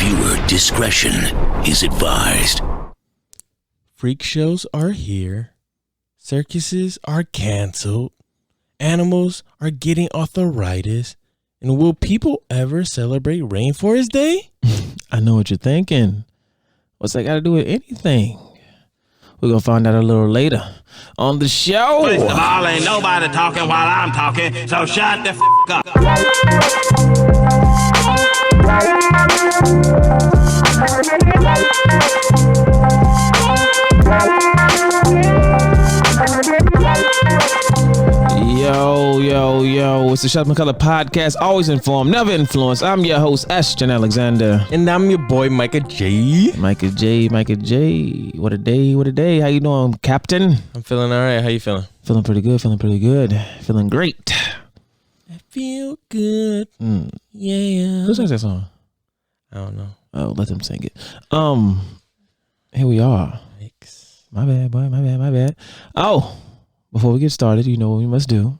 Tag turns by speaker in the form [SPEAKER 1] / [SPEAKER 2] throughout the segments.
[SPEAKER 1] Viewer discretion is advised.
[SPEAKER 2] Freak shows are here. Circuses are canceled. Animals are getting arthritis. And will people ever celebrate Rainforest Day?
[SPEAKER 3] I know what you're thinking. What's that got to do with anything? We're going to find out a little later on the show.
[SPEAKER 4] First of all, ain't nobody talking while I'm talking, so shut the f*** up.
[SPEAKER 3] Yo, it's the Shot McCullough podcast, always informed, never influenced. I'm your host, Ashton Alexander.
[SPEAKER 2] And I'm your boy, Micah Jaye.
[SPEAKER 3] Micah Jaye. What a day. How you doing, Captain?
[SPEAKER 2] I'm feeling all right. How you feeling?
[SPEAKER 3] Feeling pretty good. Feeling great.
[SPEAKER 2] I feel good. Yeah.
[SPEAKER 3] Who sings that song?
[SPEAKER 2] I don't know.
[SPEAKER 3] Oh, let them sing it. Here we are.
[SPEAKER 2] Thanks.
[SPEAKER 3] My bad. Oh, before we get started, you know what we must do.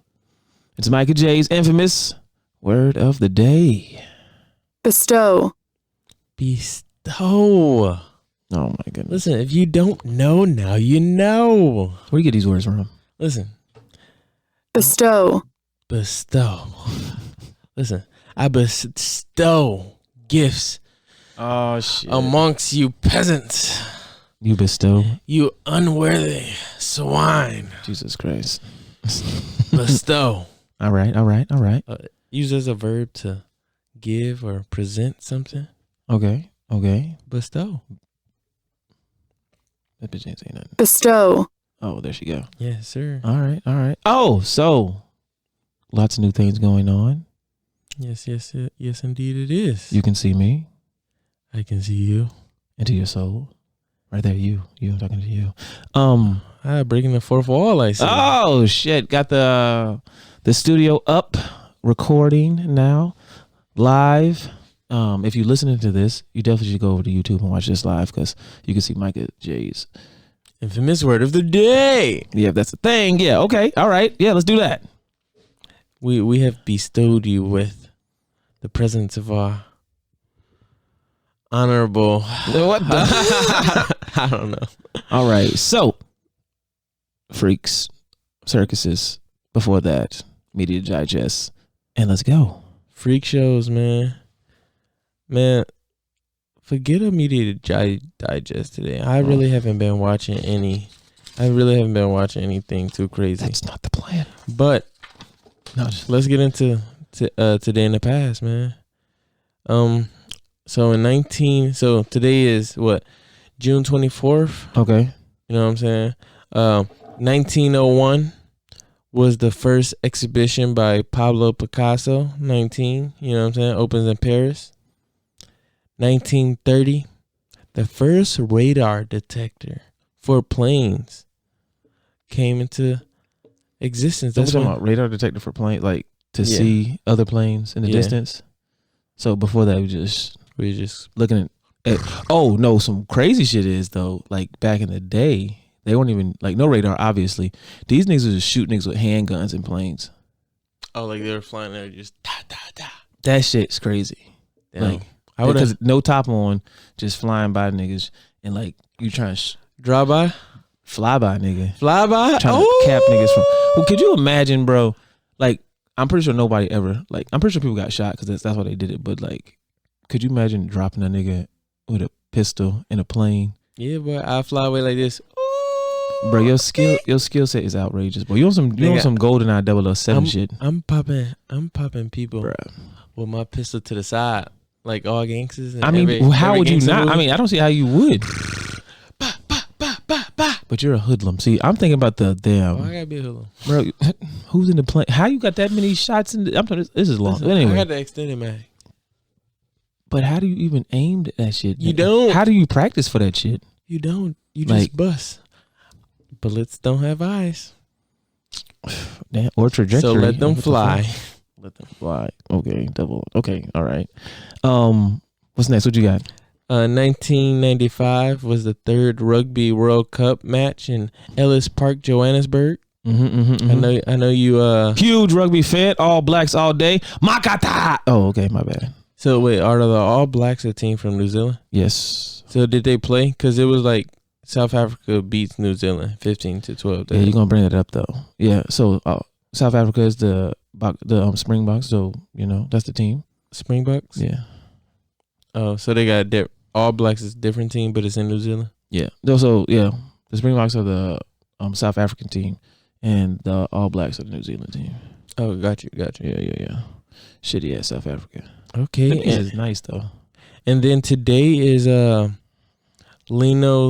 [SPEAKER 3] It's Micah Jaye's infamous word of the day.
[SPEAKER 5] Bestow.
[SPEAKER 2] Oh
[SPEAKER 3] my goodness.
[SPEAKER 2] Listen, if you don't know, now you know.
[SPEAKER 3] Where do you get these words from?
[SPEAKER 2] Listen.
[SPEAKER 5] Bestow.
[SPEAKER 2] Listen, I bestow gifts amongst you peasants.
[SPEAKER 3] You bestow?
[SPEAKER 2] You unworthy swine.
[SPEAKER 3] Jesus Christ.
[SPEAKER 2] Bestow.
[SPEAKER 3] All right.
[SPEAKER 2] Use as a verb to give or present something.
[SPEAKER 3] Okay.
[SPEAKER 2] Bestow.
[SPEAKER 3] That bitch ain't saying nothing.
[SPEAKER 5] Bestow.
[SPEAKER 3] Oh, there she go.
[SPEAKER 2] Yes, sir.
[SPEAKER 3] All right. Oh, so lots of new things going on.
[SPEAKER 2] Yes, indeed it is.
[SPEAKER 3] You can see me.
[SPEAKER 2] I can see you.
[SPEAKER 3] Into your soul. Right there, you. I'm talking to you.
[SPEAKER 2] Breaking the fourth wall, I see.
[SPEAKER 3] Oh shit! Got the studio up, recording now, live. If you're listening to this, you definitely should go over to YouTube and watch this live because you can see Micah Jaye's
[SPEAKER 2] infamous word of the day.
[SPEAKER 3] Yeah, that's the thing. Yeah. Okay. All right. Yeah. Let's do that.
[SPEAKER 2] We have bestowed you with the presence of our honorable.
[SPEAKER 3] What the?
[SPEAKER 2] I don't know.
[SPEAKER 3] All right. So, Freaks, Circuses. Before that, Media Digest, and let's go.
[SPEAKER 2] Freak shows, man. Forget a Media Digest today. I really haven't been watching any. I really haven't been watching anything too crazy.
[SPEAKER 3] That's not the plan.
[SPEAKER 2] But let's get into today in the past, man. So today is what, June 24th?
[SPEAKER 3] Okay.
[SPEAKER 2] You know what I'm saying? 1901 was the first exhibition by Pablo Picasso. You know what I'm saying? Opens in Paris. 1930, the first radar detector for planes came into existence.
[SPEAKER 3] That's what I'm talking about. Radar detector for planes, like to see other planes in the distance. So before that, we were just looking at some crazy shit is though, like back in the day, they weren't even like no radar, obviously. These niggas was just shooting niggas with handguns in planes.
[SPEAKER 2] Oh, like they were flying there just da da da.
[SPEAKER 3] That shit's crazy.
[SPEAKER 2] Damn.
[SPEAKER 3] Like because no top on, just flying by niggas and like you trying to
[SPEAKER 2] drive by,
[SPEAKER 3] fly by nigga,
[SPEAKER 2] trying
[SPEAKER 3] to cap niggas from. Well, could you imagine, bro? Like I'm pretty sure nobody ever I'm pretty sure people got shot because that's why they did it. But like, could you imagine dropping a nigga with a pistol in a plane? Yeah,
[SPEAKER 2] but I fly away like this.
[SPEAKER 3] Bro, your skill set is outrageous, bro. You want some GoldenEye 007 shit.
[SPEAKER 2] I'm popping people,
[SPEAKER 3] bro,
[SPEAKER 2] with my pistol to the side, like all gangsters.
[SPEAKER 3] How would you not? I don't see how you would. But you're a hoodlum. See, I'm thinking about the damn.
[SPEAKER 2] Oh, I gotta be a hoodlum,
[SPEAKER 3] bro. Who's in the plane? How you got that many shots in? This is long.
[SPEAKER 2] Listen,
[SPEAKER 3] anyway,
[SPEAKER 2] I got the extended mag.
[SPEAKER 3] But how do you even aim that shit?
[SPEAKER 2] You don't.
[SPEAKER 3] How do you practice for that shit?
[SPEAKER 2] You don't. You just bust. Bullets don't have eyes.
[SPEAKER 3] Damn, or trajectory.
[SPEAKER 2] So let them fly.
[SPEAKER 3] Let them fly. Okay, Okay, all right. What's next? What you got?
[SPEAKER 2] 1995 was the third Rugby World Cup match in Ellis Park, Johannesburg. I know you.
[SPEAKER 3] Huge rugby fan. All blacks all day. Makata. Oh, okay, my bad.
[SPEAKER 2] So wait, are the All Blacks a team from New Zealand?
[SPEAKER 3] Yes.
[SPEAKER 2] So did they play? Because it was like South Africa beats New Zealand 15-12.
[SPEAKER 3] Yeah, you're gonna bring that up though. Yeah. So South Africa is the Springboks. So that's the team.
[SPEAKER 2] Springboks.
[SPEAKER 3] Yeah.
[SPEAKER 2] Oh, so they got All Blacks is a different team, but it's in New Zealand.
[SPEAKER 3] Yeah. So yeah, the Springboks are the South African team, and the All Blacks are the New Zealand team.
[SPEAKER 2] Oh, got you.
[SPEAKER 3] Yeah. Shitty ass South Africa.
[SPEAKER 2] Okay,
[SPEAKER 3] It's nice though.
[SPEAKER 2] And then today is Lionel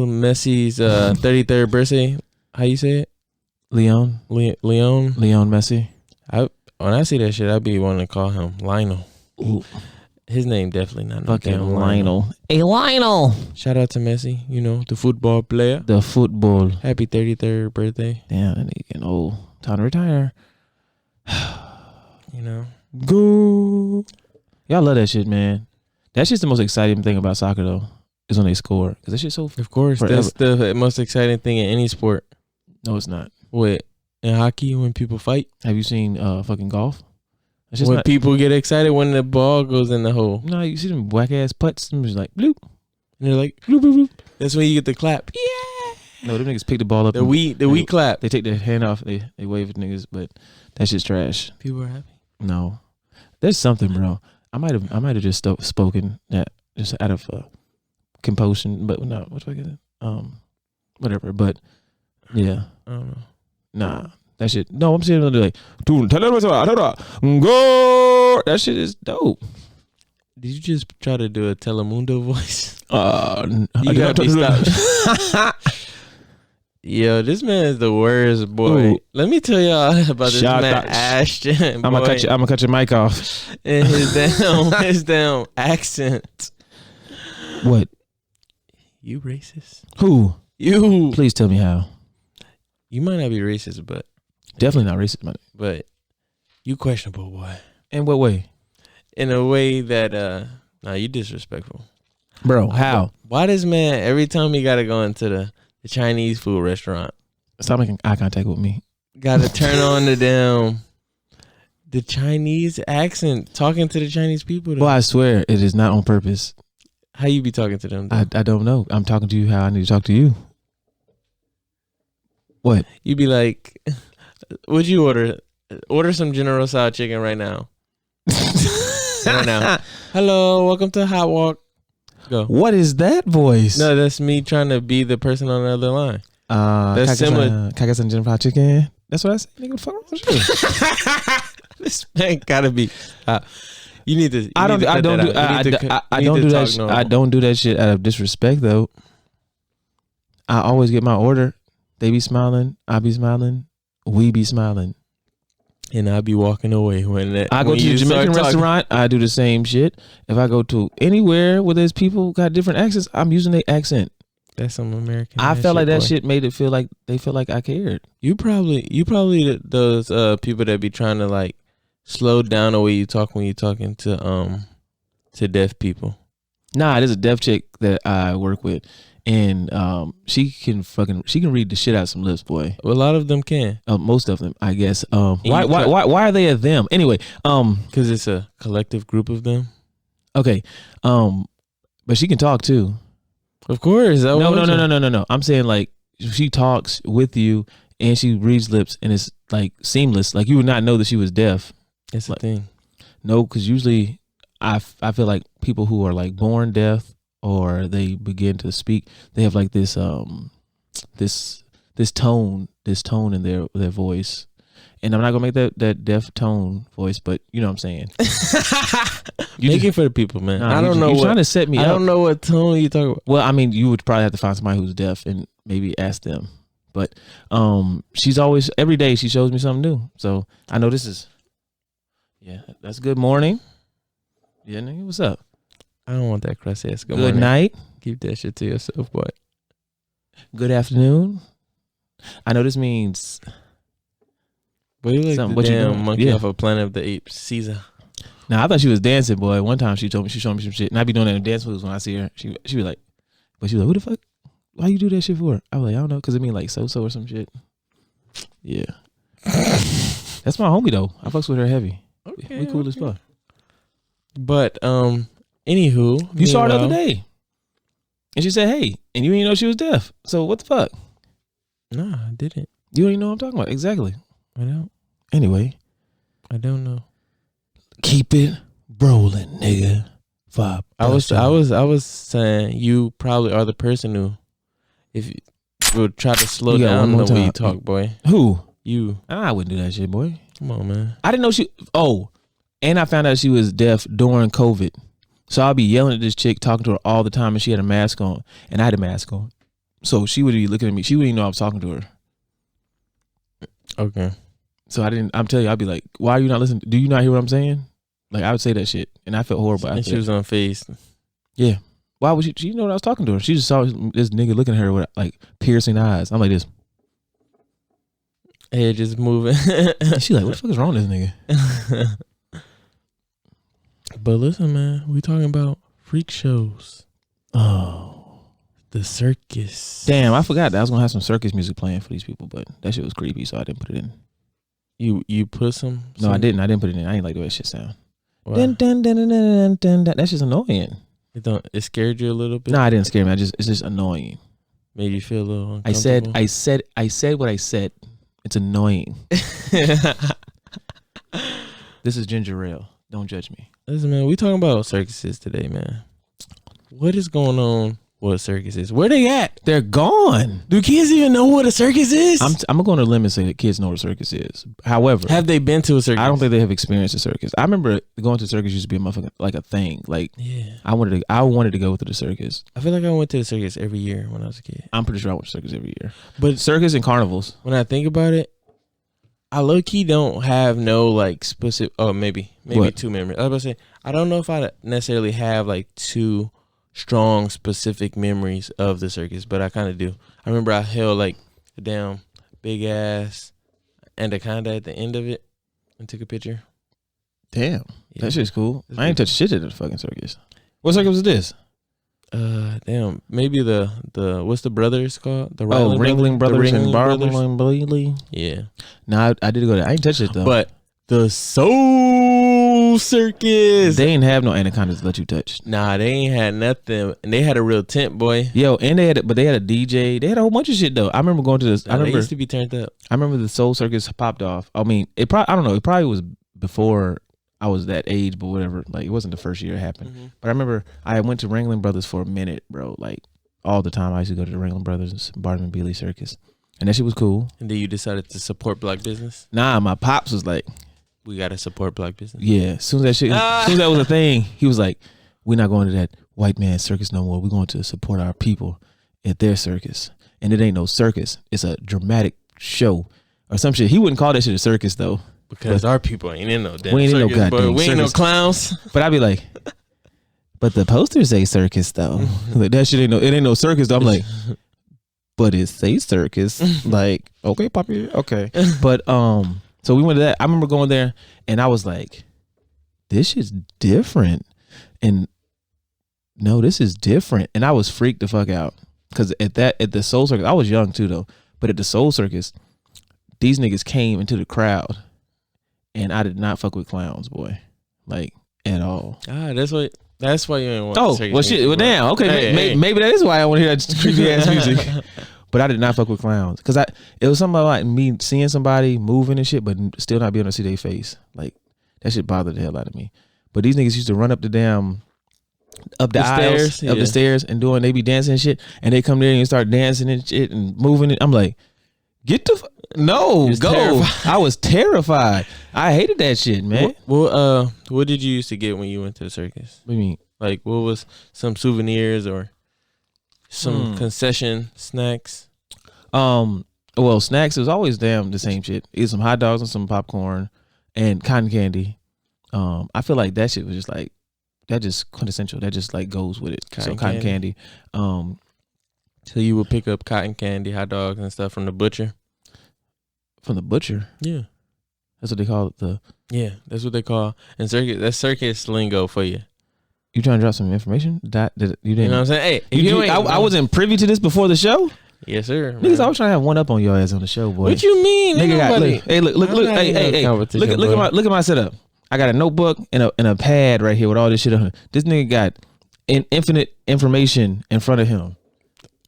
[SPEAKER 2] Messi's 33rd birthday. How you say it?
[SPEAKER 3] Leon
[SPEAKER 2] Messi.
[SPEAKER 3] Messi.
[SPEAKER 2] When I see that shit, I be wanting to call him Lionel.
[SPEAKER 3] Ooh.
[SPEAKER 2] His name definitely not
[SPEAKER 3] Fucking
[SPEAKER 2] no
[SPEAKER 3] Lionel. Hey, Lionel.
[SPEAKER 2] Shout out to Messi, the football player.
[SPEAKER 3] The football.
[SPEAKER 2] Happy 33rd birthday.
[SPEAKER 3] Damn, that nigga getting old. Time to retire. Go. Y'all love that shit, man. That's just the most exciting thing about soccer, though, is when they score. Because that shit's so
[SPEAKER 2] Of course,
[SPEAKER 3] forever.
[SPEAKER 2] that's the most exciting thing in any sport.
[SPEAKER 3] No, it's not.
[SPEAKER 2] What? In hockey, when people fight?
[SPEAKER 3] Have you seen fucking golf? It's just
[SPEAKER 2] When
[SPEAKER 3] not,
[SPEAKER 2] people get excited when the ball goes in the hole.
[SPEAKER 3] no, you see them whack ass putts, and just like bloop.
[SPEAKER 2] And they're like, bloop, bloop, bloop. That's when you get the clap. Yeah.
[SPEAKER 3] No, them niggas pick the ball up.
[SPEAKER 2] The we clap.
[SPEAKER 3] They take their hand off. They wave at niggas, but that shit's trash.
[SPEAKER 2] People are happy.
[SPEAKER 3] No, there's something, bro. I might have just spoken that just out of compulsion, but no, what do I get it? Whatever. But yeah,
[SPEAKER 2] I don't know.
[SPEAKER 3] nah, that shit. No, I'm saying like, dude, go. That shit is dope.
[SPEAKER 2] Did you just try to do a Telemundo voice?
[SPEAKER 3] You
[SPEAKER 2] gotta be stopped. Yo, this man is the worst, boy.
[SPEAKER 3] Ooh.
[SPEAKER 2] Let me tell y'all about this
[SPEAKER 3] Shout
[SPEAKER 2] man
[SPEAKER 3] out.
[SPEAKER 2] Ashton.
[SPEAKER 3] I'm gonna cut your mic off.
[SPEAKER 2] And his damn accent.
[SPEAKER 3] What?
[SPEAKER 2] You racist?
[SPEAKER 3] Who?
[SPEAKER 2] You.
[SPEAKER 3] Please tell me how.
[SPEAKER 2] You might not be racist,
[SPEAKER 3] Definitely not racist, man.
[SPEAKER 2] but you questionable, boy.
[SPEAKER 3] In what way,
[SPEAKER 2] In a way that you disrespectful.
[SPEAKER 3] bro? How?
[SPEAKER 2] Why this man every time he gotta go into the Chinese food restaurant
[SPEAKER 3] Stop making eye contact with me.
[SPEAKER 2] gotta turn on the Chinese accent, talking to the Chinese people though.
[SPEAKER 3] Well, I swear it is not on purpose.
[SPEAKER 2] How you be talking to them though?
[SPEAKER 3] I don't know. I'm talking to you how I need to talk to you. What?
[SPEAKER 2] You be like, what'd you order? Order some General Tso chicken right now. Right now. Hello, welcome to Hot Walk. Go.
[SPEAKER 3] What is that voice?
[SPEAKER 2] No, that's me trying to be the person on the other line. That's similar.
[SPEAKER 3] Can I get some Jennifer fried chicken? That's what I said. Nigga, fuck wrong with you?
[SPEAKER 2] This man gotta be. You need to.
[SPEAKER 3] I don't do that shit out of disrespect though. I always get my order. They be smiling. I be smiling. We be smiling.
[SPEAKER 2] And I be walking away when
[SPEAKER 3] I go to the Jamaican restaurant. I do the same shit. If I go to anywhere where there's people got different accents, I'm using their accent.
[SPEAKER 2] That's some American.
[SPEAKER 3] I felt like that
[SPEAKER 2] boy.
[SPEAKER 3] shit made it feel like they felt like I cared.
[SPEAKER 2] You probably those people that be trying to like slow down the way you talk when you're talking to deaf people.
[SPEAKER 3] Nah, there's a deaf chick that I work with, and she can read the shit out of some lips, boy.
[SPEAKER 2] A lot of them can.
[SPEAKER 3] Most of them, I guess. Why are they a them anyway?
[SPEAKER 2] Because it's a collective group of them.
[SPEAKER 3] Okay, but she can talk too.
[SPEAKER 2] Of course.
[SPEAKER 3] No. I'm saying like she talks with you and she reads lips and it's like seamless. Like you would not know that she was deaf.
[SPEAKER 2] It's
[SPEAKER 3] like,
[SPEAKER 2] a thing.
[SPEAKER 3] No, because usually I feel like people who are like born deaf or they begin to speak, they have like this this tone in their voice. And I'm not gonna make that deaf tone voice, but you know what I'm saying.
[SPEAKER 2] Make it for the people, man.
[SPEAKER 3] Nah,
[SPEAKER 2] I don't know.
[SPEAKER 3] You're trying to set me up.
[SPEAKER 2] I don't know what tone you talking about.
[SPEAKER 3] Well, I mean, you would probably have to find somebody who's deaf and maybe ask them. But she's always, every day she shows me something new. So I know this is, yeah, that's good morning. Yeah, nigga, what's up?
[SPEAKER 2] I don't want that crusty ass.
[SPEAKER 3] Good night.
[SPEAKER 2] Keep that shit to yourself, boy.
[SPEAKER 3] Good afternoon. I know this means.
[SPEAKER 2] But you like
[SPEAKER 3] something.
[SPEAKER 2] the
[SPEAKER 3] What you
[SPEAKER 2] damn
[SPEAKER 3] doing?
[SPEAKER 2] monkey
[SPEAKER 3] Yeah.
[SPEAKER 2] off of Planet of the Apes, Caesar.
[SPEAKER 3] Now I thought she was dancing, boy. One time she showed me some shit, and I be doing that in dance moves when I see her. She was like, but she was like, "What the fuck? Why you do that shit for?" I was like, "I don't know, because it mean like so or some shit." Yeah, that's my homie though. I fucks with her heavy.
[SPEAKER 2] Okay,
[SPEAKER 3] we cool as fuck.
[SPEAKER 2] But anywho,
[SPEAKER 3] You saw her the other
[SPEAKER 2] meanwhile-
[SPEAKER 3] day, and she said, "Hey," and you didn't know she was deaf. So what the fuck?
[SPEAKER 2] Nah, I didn't.
[SPEAKER 3] You don't even know what I'm talking about. Exactly.
[SPEAKER 2] I don't.
[SPEAKER 3] Anyway,
[SPEAKER 2] I don't know.
[SPEAKER 3] keep it rolling, nigga. Vibe.
[SPEAKER 2] I was saying you probably are the person who, if you would try to slow
[SPEAKER 3] You got
[SPEAKER 2] down
[SPEAKER 3] one more
[SPEAKER 2] the way you
[SPEAKER 3] time.
[SPEAKER 2] talk, boy.
[SPEAKER 3] Who?
[SPEAKER 2] You.
[SPEAKER 3] I wouldn't do that shit, boy.
[SPEAKER 2] Come on, man.
[SPEAKER 3] I didn't know she. Oh, and I found out she was deaf during COVID. So I'll be yelling at this chick, talking to her all the time, and she had a mask on, and I had a mask on. So she would be looking at me. She wouldn't even know I was talking to her.
[SPEAKER 2] Okay.
[SPEAKER 3] So I didn't. I'm telling you, I'd be like, "Why are you not listening? Do you not hear what I'm saying?" Like I would say that shit, and I felt horrible.
[SPEAKER 2] And
[SPEAKER 3] after
[SPEAKER 2] she
[SPEAKER 3] that.
[SPEAKER 2] was on face.
[SPEAKER 3] Yeah. Why would she? She didn't know that I was talking to her. She just saw this nigga looking at her with like piercing eyes. I'm like this.
[SPEAKER 2] Head just moving.
[SPEAKER 3] And she like, what the fuck is wrong with this nigga?
[SPEAKER 2] But listen, man, we talking about freak shows.
[SPEAKER 3] Oh,
[SPEAKER 2] The circus.
[SPEAKER 3] damn! I forgot that I was gonna have some circus music playing for these people, but that shit was creepy, so I didn't put it in.
[SPEAKER 2] You put some?
[SPEAKER 3] No, I didn't. I didn't put it in. I didn't like the way that shit sound.
[SPEAKER 2] Wow.
[SPEAKER 3] Dun, dun, dun, dun, dun, dun, dun. That's just annoying.
[SPEAKER 2] It scared you a little bit?
[SPEAKER 3] No, I didn't scare me. It's just annoying.
[SPEAKER 2] Made you feel a little
[SPEAKER 3] I said
[SPEAKER 2] uncomfortable?
[SPEAKER 3] what I said. It's annoying. This is ginger ale. Don't judge me.
[SPEAKER 2] Listen, man, we talking about circuses today, man. What is going on with circuses? Where they at?
[SPEAKER 3] They're gone.
[SPEAKER 2] Do kids even know what a circus is?
[SPEAKER 3] I'm going to limit and say that kids know what a circus is. However,
[SPEAKER 2] Have they been to a circus?
[SPEAKER 3] I don't think they have experienced a circus. I remember going to a circus used to be a motherfucking like a thing. Like
[SPEAKER 2] Yeah.
[SPEAKER 3] I wanted to go to the circus.
[SPEAKER 2] I feel like I went to the circus every year when I was a kid.
[SPEAKER 3] I'm pretty sure I went to circus every year.
[SPEAKER 2] But
[SPEAKER 3] Circus and carnivals.
[SPEAKER 2] when I think about it, I low key don't have no like specific. Oh, maybe
[SPEAKER 3] What?
[SPEAKER 2] two memories. I was about to say I don't know if I necessarily have like two strong specific memories of the circus, but I kind of do. I remember I held like a damn big ass anaconda at the end of it and took a picture.
[SPEAKER 3] Damn,
[SPEAKER 2] Yeah.
[SPEAKER 3] that shit's cool.
[SPEAKER 2] That's
[SPEAKER 3] I ain't touched shit at the fucking circus. What circus is this?
[SPEAKER 2] Damn, maybe the what's the brothers called? The
[SPEAKER 3] Ringling Brothers and
[SPEAKER 2] Brothers?
[SPEAKER 3] Barbling Bailey.
[SPEAKER 2] Yeah,
[SPEAKER 3] Nah, I did go there. I ain't touched it though.
[SPEAKER 2] but the Soul Circus.
[SPEAKER 3] they ain't have no anacondas to let you touch.
[SPEAKER 2] Nah, they ain't had nothing, and they had a real tent, boy.
[SPEAKER 3] Yo, and they had a DJ. They had a whole bunch of shit though. I remember going to this.
[SPEAKER 2] Nah,
[SPEAKER 3] I
[SPEAKER 2] they
[SPEAKER 3] remember
[SPEAKER 2] used to be turned up.
[SPEAKER 3] I remember the Soul Circus popped off. I mean, it probably I don't know. It probably was before I was that age, but whatever. Like it wasn't the first year it happened.
[SPEAKER 2] Mhm.
[SPEAKER 3] But I remember I went to Ringling Brothers for a minute, bro. Like all the time I used to go to the Ringling Brothers Barnum Bailey Circus, and that shit was cool.
[SPEAKER 2] And then you decided to support black business.
[SPEAKER 3] Nah, my pops was like,
[SPEAKER 2] We gotta support black business.
[SPEAKER 3] yeah. As soon as that was a thing, he was like, we're not going to that white man circus no more. We're going to support our people at their circus, and it ain't no circus. It's a dramatic show or some shit. He wouldn't call that shit a circus though.
[SPEAKER 2] Because our people ain't in no damn
[SPEAKER 3] We ain't in no
[SPEAKER 2] circus, boy.
[SPEAKER 3] goddamn
[SPEAKER 2] We ain't no
[SPEAKER 3] circus.
[SPEAKER 2] clowns.
[SPEAKER 3] But I'd be like, but the posters say circus though. Like, that shit ain't no circus though. I'm like, but it say circus. Like, okay, Poppy, okay. But so we went to that. I remember going there and I was like, this shit's different. And no, this is different. And I was freaked the fuck out. Cause at the Soul Circus, I was young too though. But at the Soul Circus, these niggas came into the crowd. And I did not fuck with clowns, boy. Like, at all.
[SPEAKER 2] That's why you ain't want
[SPEAKER 3] Oh,
[SPEAKER 2] circus
[SPEAKER 3] well, shit.
[SPEAKER 2] music,
[SPEAKER 3] Well,
[SPEAKER 2] bro.
[SPEAKER 3] damn. Okay,
[SPEAKER 2] Hey.
[SPEAKER 3] maybe that is why I want to hear that creepy ass music. But I did not fuck with clowns because it was something like me seeing somebody moving and shit, but still not being able to see their face. Like that shit bothered the hell out of me. But these niggas used to run up the damn up the aisles,
[SPEAKER 2] stairs,
[SPEAKER 3] up
[SPEAKER 2] yeah.
[SPEAKER 3] the stairs, and they be dancing and shit, and they come there and start dancing and shit and moving it. I'm like, get the no,
[SPEAKER 2] was
[SPEAKER 3] go.
[SPEAKER 2] terrified.
[SPEAKER 3] I was terrified. I hated that shit, man.
[SPEAKER 2] What did you used to get when you went to the circus?
[SPEAKER 3] What do you mean?
[SPEAKER 2] Like, what was some souvenirs or some concession snacks?
[SPEAKER 3] Well, snacks is always damn the same shit. Eat some hot dogs and some popcorn and cotton candy. I feel like that shit was just like that just quintessential. That just like goes with it. Cotton candy.
[SPEAKER 2] So you would pick up cotton candy, hot dogs, and stuff from the butcher.
[SPEAKER 3] From the butcher.
[SPEAKER 2] Yeah,
[SPEAKER 3] That's what they call it.
[SPEAKER 2] that's what they call and circus. That's circus lingo for you.
[SPEAKER 3] You trying to drop some information that you didn't?
[SPEAKER 2] You know what I'm saying? Hey,
[SPEAKER 3] I wasn't privy to this before the show.
[SPEAKER 2] Yes, sir.
[SPEAKER 3] Niggas,
[SPEAKER 2] man.
[SPEAKER 3] I was trying to have one up on your ass on the show, boy.
[SPEAKER 2] What you mean? Ain't
[SPEAKER 3] Nigga got,
[SPEAKER 2] nobody-
[SPEAKER 3] look, hey, look,
[SPEAKER 2] I'm not
[SPEAKER 3] hey,
[SPEAKER 2] in no
[SPEAKER 3] hey,
[SPEAKER 2] competition,
[SPEAKER 3] look
[SPEAKER 2] boy.
[SPEAKER 3] at my setup. I got a notebook and a pad right here with all this shit on it. This nigga got infinite information in front of him.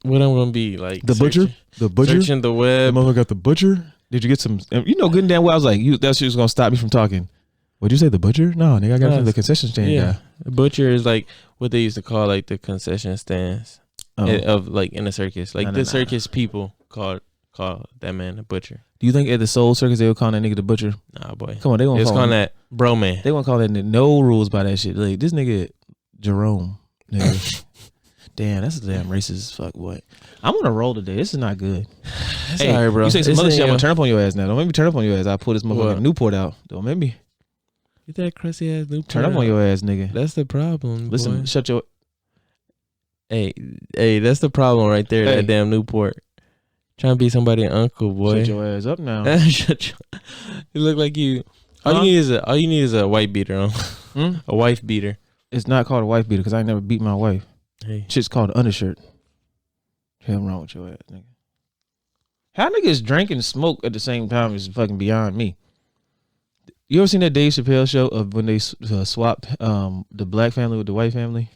[SPEAKER 2] What I'm gonna be like?
[SPEAKER 3] The butcher? The butcher?
[SPEAKER 2] Searching the web.
[SPEAKER 3] The motherfucker got the butcher? Did you get some? You know good and damn well I was like, that shit was gonna stop me from talking. What'd you say, the butcher? No, nigga, I got it from the concession stand guy.
[SPEAKER 2] The butcher is like what they used to call like the concession stands of like in a circus. Like circus people call that man a butcher.
[SPEAKER 3] Do you think at the Soul Circus they would call that nigga the butcher?
[SPEAKER 2] Nah, boy.
[SPEAKER 3] Come on, they won't call
[SPEAKER 2] that bro man.
[SPEAKER 3] They won't call that nigga. No rules by that shit. Like this nigga Jerome, nigga. Damn, that's a damn racist as fuck, boy. I'm on a roll today. This is not good.
[SPEAKER 2] Hey, all right, bro.
[SPEAKER 3] You say some other shit, I'm gonna turn up on your ass now. Don't make me turn up on your ass. I pull this motherfucking Newport out. Don't make me.
[SPEAKER 2] Get that crusty ass Newport.
[SPEAKER 3] Turn up on your ass, nigga.
[SPEAKER 2] That's the problem.
[SPEAKER 3] Listen,
[SPEAKER 2] boy.
[SPEAKER 3] shut your.
[SPEAKER 2] Hey, that's the problem right there. Hey. That damn Newport. Trying to be somebody's uncle, boy.
[SPEAKER 3] Shut your ass up now.
[SPEAKER 2] You look like you. All you need is a white beater on. A wife beater.
[SPEAKER 3] It's not called a wife beater because I ain't never beat my wife.
[SPEAKER 2] Hey.
[SPEAKER 3] Shit's called an undershirt. Hell wrong with your ass, nigga. How niggas drink and smoke at the same time is fucking beyond me. You ever seen that Dave Chappelle show of when they swapped the black family with the white family?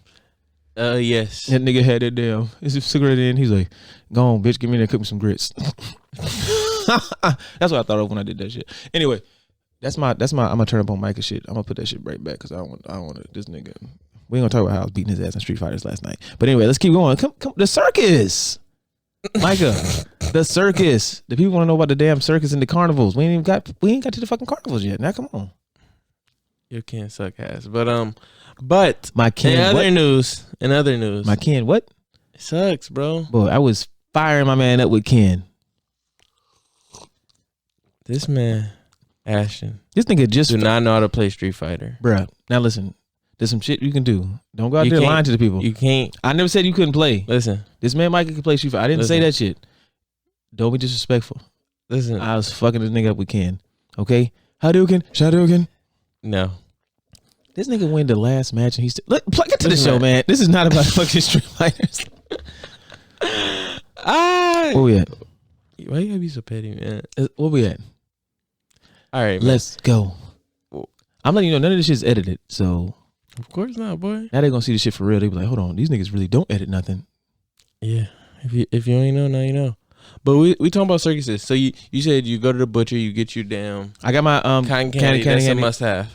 [SPEAKER 2] Yes.
[SPEAKER 3] That nigga had that damn cigarette in. He's like, "Go on, bitch, give me that, cook me some grits." That's what I thought of when I did that shit. Anyway, that's my. I'm gonna turn up on Micah shit. I'm gonna put that shit right back because I don't want this nigga. We ain't gonna talk about how I was beating his ass in Street Fighters last night. But anyway, let's keep going. Come, the circus, Micah. The circus. The people want to know about the damn circus and the carnivals. We ain't got to the fucking carnivals yet. Now come on.
[SPEAKER 2] Your kin suck ass. But
[SPEAKER 3] my kin.
[SPEAKER 2] In other news.
[SPEAKER 3] My kin. What?
[SPEAKER 2] It sucks, bro.
[SPEAKER 3] Boy, I was firing my man up with Ken.
[SPEAKER 2] This man, Ashton.
[SPEAKER 3] This nigga just
[SPEAKER 2] do not know how to play Street Fighter,
[SPEAKER 3] bruh. Now listen. There's some shit you can do. Don't go out there lying to the people.
[SPEAKER 2] You can't.
[SPEAKER 3] I never said you couldn't play.
[SPEAKER 2] Listen.
[SPEAKER 3] This man Micah can play Street Fighter. I didn't say that shit. Don't be disrespectful.
[SPEAKER 2] Listen.
[SPEAKER 3] I was fucking this nigga up with Ken. Okay? Hadouken. Shadouken.
[SPEAKER 2] No.
[SPEAKER 3] This nigga win the last match and he's still... Look, get to the show, man. This is not about fucking Street Fighters. Where we at?
[SPEAKER 2] Why you gotta be so petty, man?
[SPEAKER 3] Where we at?
[SPEAKER 2] All right, man.
[SPEAKER 3] Let's go. I'm letting you know none of this shit's edited, so...
[SPEAKER 2] Of course not, boy.
[SPEAKER 3] Now they're gonna see the shit for real. They be like, hold on, these niggas really don't edit nothing.
[SPEAKER 2] Yeah. If you ain't know, now you know. But we talking about circuses. So you said you go to the butcher, you get your damn
[SPEAKER 3] I got my
[SPEAKER 2] cotton candy. That's a must have.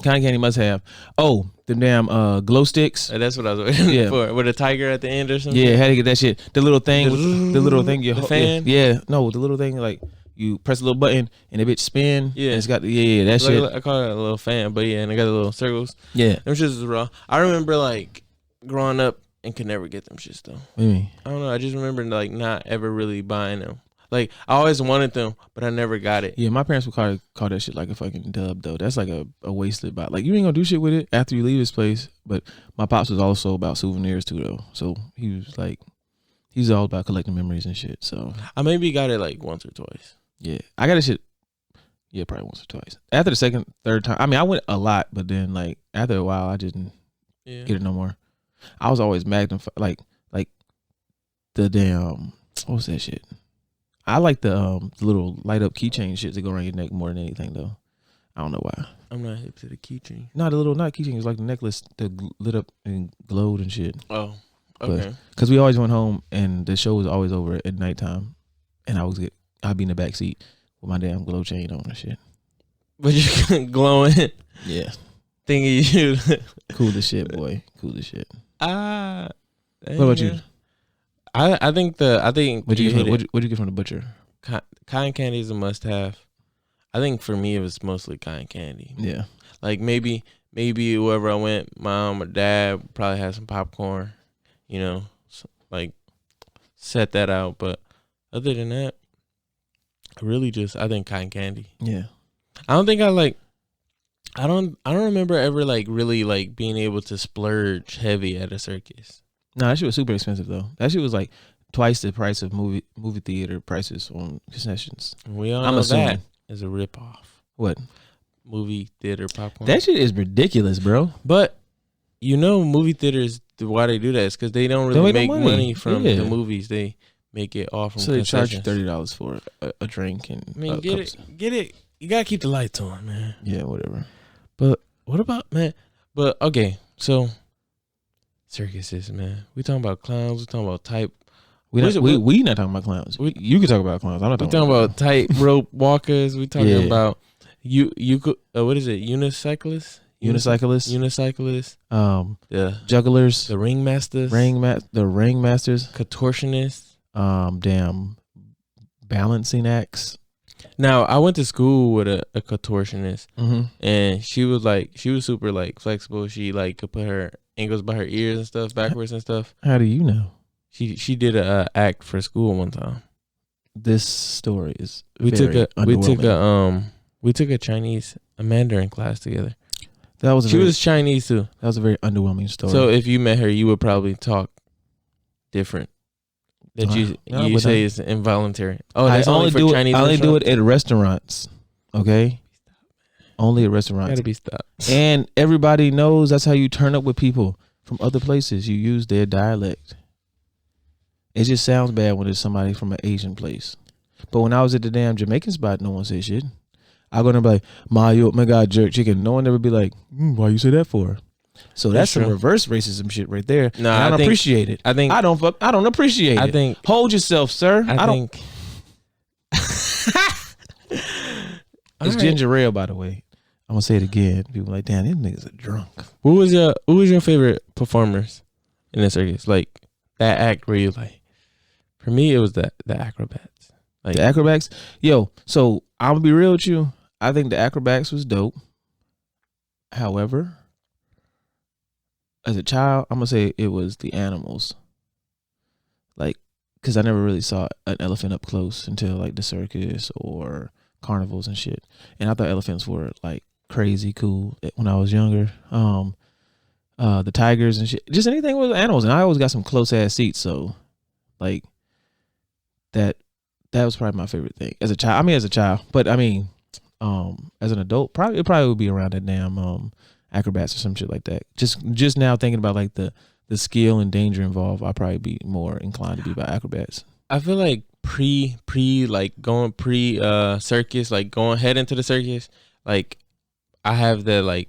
[SPEAKER 3] Cotton candy must have. Oh, the damn glow sticks.
[SPEAKER 2] That's what I was waiting for. With a tiger at the end or something.
[SPEAKER 3] Yeah, had to get that shit. The little thing the little thing
[SPEAKER 2] the fan?
[SPEAKER 3] Yeah. No, the little thing like you press a little button and the bitch spin. Yeah. And it's got that shit.
[SPEAKER 2] I call it a little fan, but yeah, and I got the little circles.
[SPEAKER 3] Yeah.
[SPEAKER 2] Them shits is raw. I remember like growing up and could never get them shits though.
[SPEAKER 3] What do you mean? I
[SPEAKER 2] don't know. I just remember like not ever really buying them. Like I always wanted them, but I never got it.
[SPEAKER 3] Yeah, my parents would call that shit like a fucking dub though. That's like a wasted buy. Like you ain't gonna do shit with it after you leave this place. But my pops was also about souvenirs too though. So he was like, he's all about collecting memories and shit. So
[SPEAKER 2] I maybe got it like once or twice.
[SPEAKER 3] Yeah, I got that shit. Yeah, probably once or twice. After the second, third time, I mean, I went a lot, but then like after a while, I didn't get it no more. I was always magnified, like the damn what was that shit? I like the little light up keychain shit that go around your neck more than anything though. I don't know why.
[SPEAKER 2] I'm not hip to the keychain.
[SPEAKER 3] No, the little not keychain. It's like the necklace that lit up and glowed and shit.
[SPEAKER 2] Oh, okay.
[SPEAKER 3] Because we always went home and the show was always over at nighttime, and I'd be in the back seat with my damn glow chain on and shit.
[SPEAKER 2] But you glowing?
[SPEAKER 3] Yeah.
[SPEAKER 2] Thingy you.
[SPEAKER 3] Cool as shit, boy. Cool as shit.
[SPEAKER 2] What
[SPEAKER 3] about you?
[SPEAKER 2] I think
[SPEAKER 3] what'd you get from the butcher?
[SPEAKER 2] Cotton candy is a must have. I think for me it was mostly cotton candy.
[SPEAKER 3] Yeah.
[SPEAKER 2] Like maybe wherever I went, mom or dad probably had some popcorn, like set that out. But other than that, I think cotton candy.
[SPEAKER 3] Yeah.
[SPEAKER 2] I don't remember ever like really like being able to splurge heavy at a circus.
[SPEAKER 3] No, that shit was super expensive though. That shit was like twice the price of movie theater prices on concessions.
[SPEAKER 2] We all know that is a ripoff.
[SPEAKER 3] What?
[SPEAKER 2] Movie theater popcorn.
[SPEAKER 3] That shit is ridiculous, bro.
[SPEAKER 2] But movie theaters, why they do that is because they don't really make money from the movies. They make it all from concessions.
[SPEAKER 3] So they charge you $30 for a drink and
[SPEAKER 2] get it. You gotta keep the lights on, man.
[SPEAKER 3] Yeah, whatever.
[SPEAKER 2] But what about, man? But okay, so circuses, man. We talking about clowns. We talking about type.
[SPEAKER 3] We not talking about clowns. You can talk about clowns. I'm not
[SPEAKER 2] We
[SPEAKER 3] talking
[SPEAKER 2] talking about tightrope walkers. We talking
[SPEAKER 3] Yeah.
[SPEAKER 2] about what is it? Unicyclists.
[SPEAKER 3] unicyclists,
[SPEAKER 2] The
[SPEAKER 3] jugglers,
[SPEAKER 2] the ringmasters.
[SPEAKER 3] the ringmasters,
[SPEAKER 2] Contortionists.
[SPEAKER 3] balancing acts.
[SPEAKER 2] Now I went to school with a contortionist,
[SPEAKER 3] Mm-hmm.
[SPEAKER 2] and she was super like flexible. She like could put her ankles by her ears and stuff backwards and stuff.
[SPEAKER 3] How do you know?
[SPEAKER 2] She did a act for school one time.
[SPEAKER 3] This story is
[SPEAKER 2] We took
[SPEAKER 3] underwhelming.
[SPEAKER 2] a Mandarin class together.
[SPEAKER 3] That was
[SPEAKER 2] She was Chinese too.
[SPEAKER 3] that was a very underwhelming story.
[SPEAKER 2] So if you met her, you would probably talk different. That you say is involuntary. Oh, that's only for Chinese.
[SPEAKER 3] I only do it at restaurants. Okay, only at restaurants.
[SPEAKER 2] Gotta be stopped.
[SPEAKER 3] And everybody knows that's how you turn up with people from other places. You use their dialect. It just sounds bad when it's somebody from an Asian place. But when I was at the damn Jamaican spot, no one said shit. I go to be like, my God, jerk chicken. No one ever be like, why you say that for? So that's some
[SPEAKER 2] true.
[SPEAKER 3] reverse racism shit right there.
[SPEAKER 2] No,
[SPEAKER 3] I don't appreciate it.
[SPEAKER 2] I
[SPEAKER 3] don't appreciate it.
[SPEAKER 2] I think
[SPEAKER 3] Hold yourself, sir.
[SPEAKER 2] I think
[SPEAKER 3] It's ginger ale, by the way. I'm gonna say it again. People are like, damn, these niggas are drunk.
[SPEAKER 2] Who was your favorite performers in the circus? Like that act where you like. For me, it was the acrobats. Like
[SPEAKER 3] The acrobats, yo. So I'm gonna be real with you. I think the acrobats was dope. However, as a child, I'm gonna say it was the animals. Like, cause I never really saw an elephant up close until like the circus or carnivals and shit. And I thought elephants were like crazy cool when I was younger. The tigers and shit, just anything with animals. And I always got some close ass seats, so like that was probably my favorite thing as a child. But I mean, as an adult, it probably would be around that damn acrobats or some shit like that. Just now thinking about like the skill and danger involved, I'd probably be more inclined to be about acrobats.
[SPEAKER 2] I feel like circus, like going head into the circus, like I have the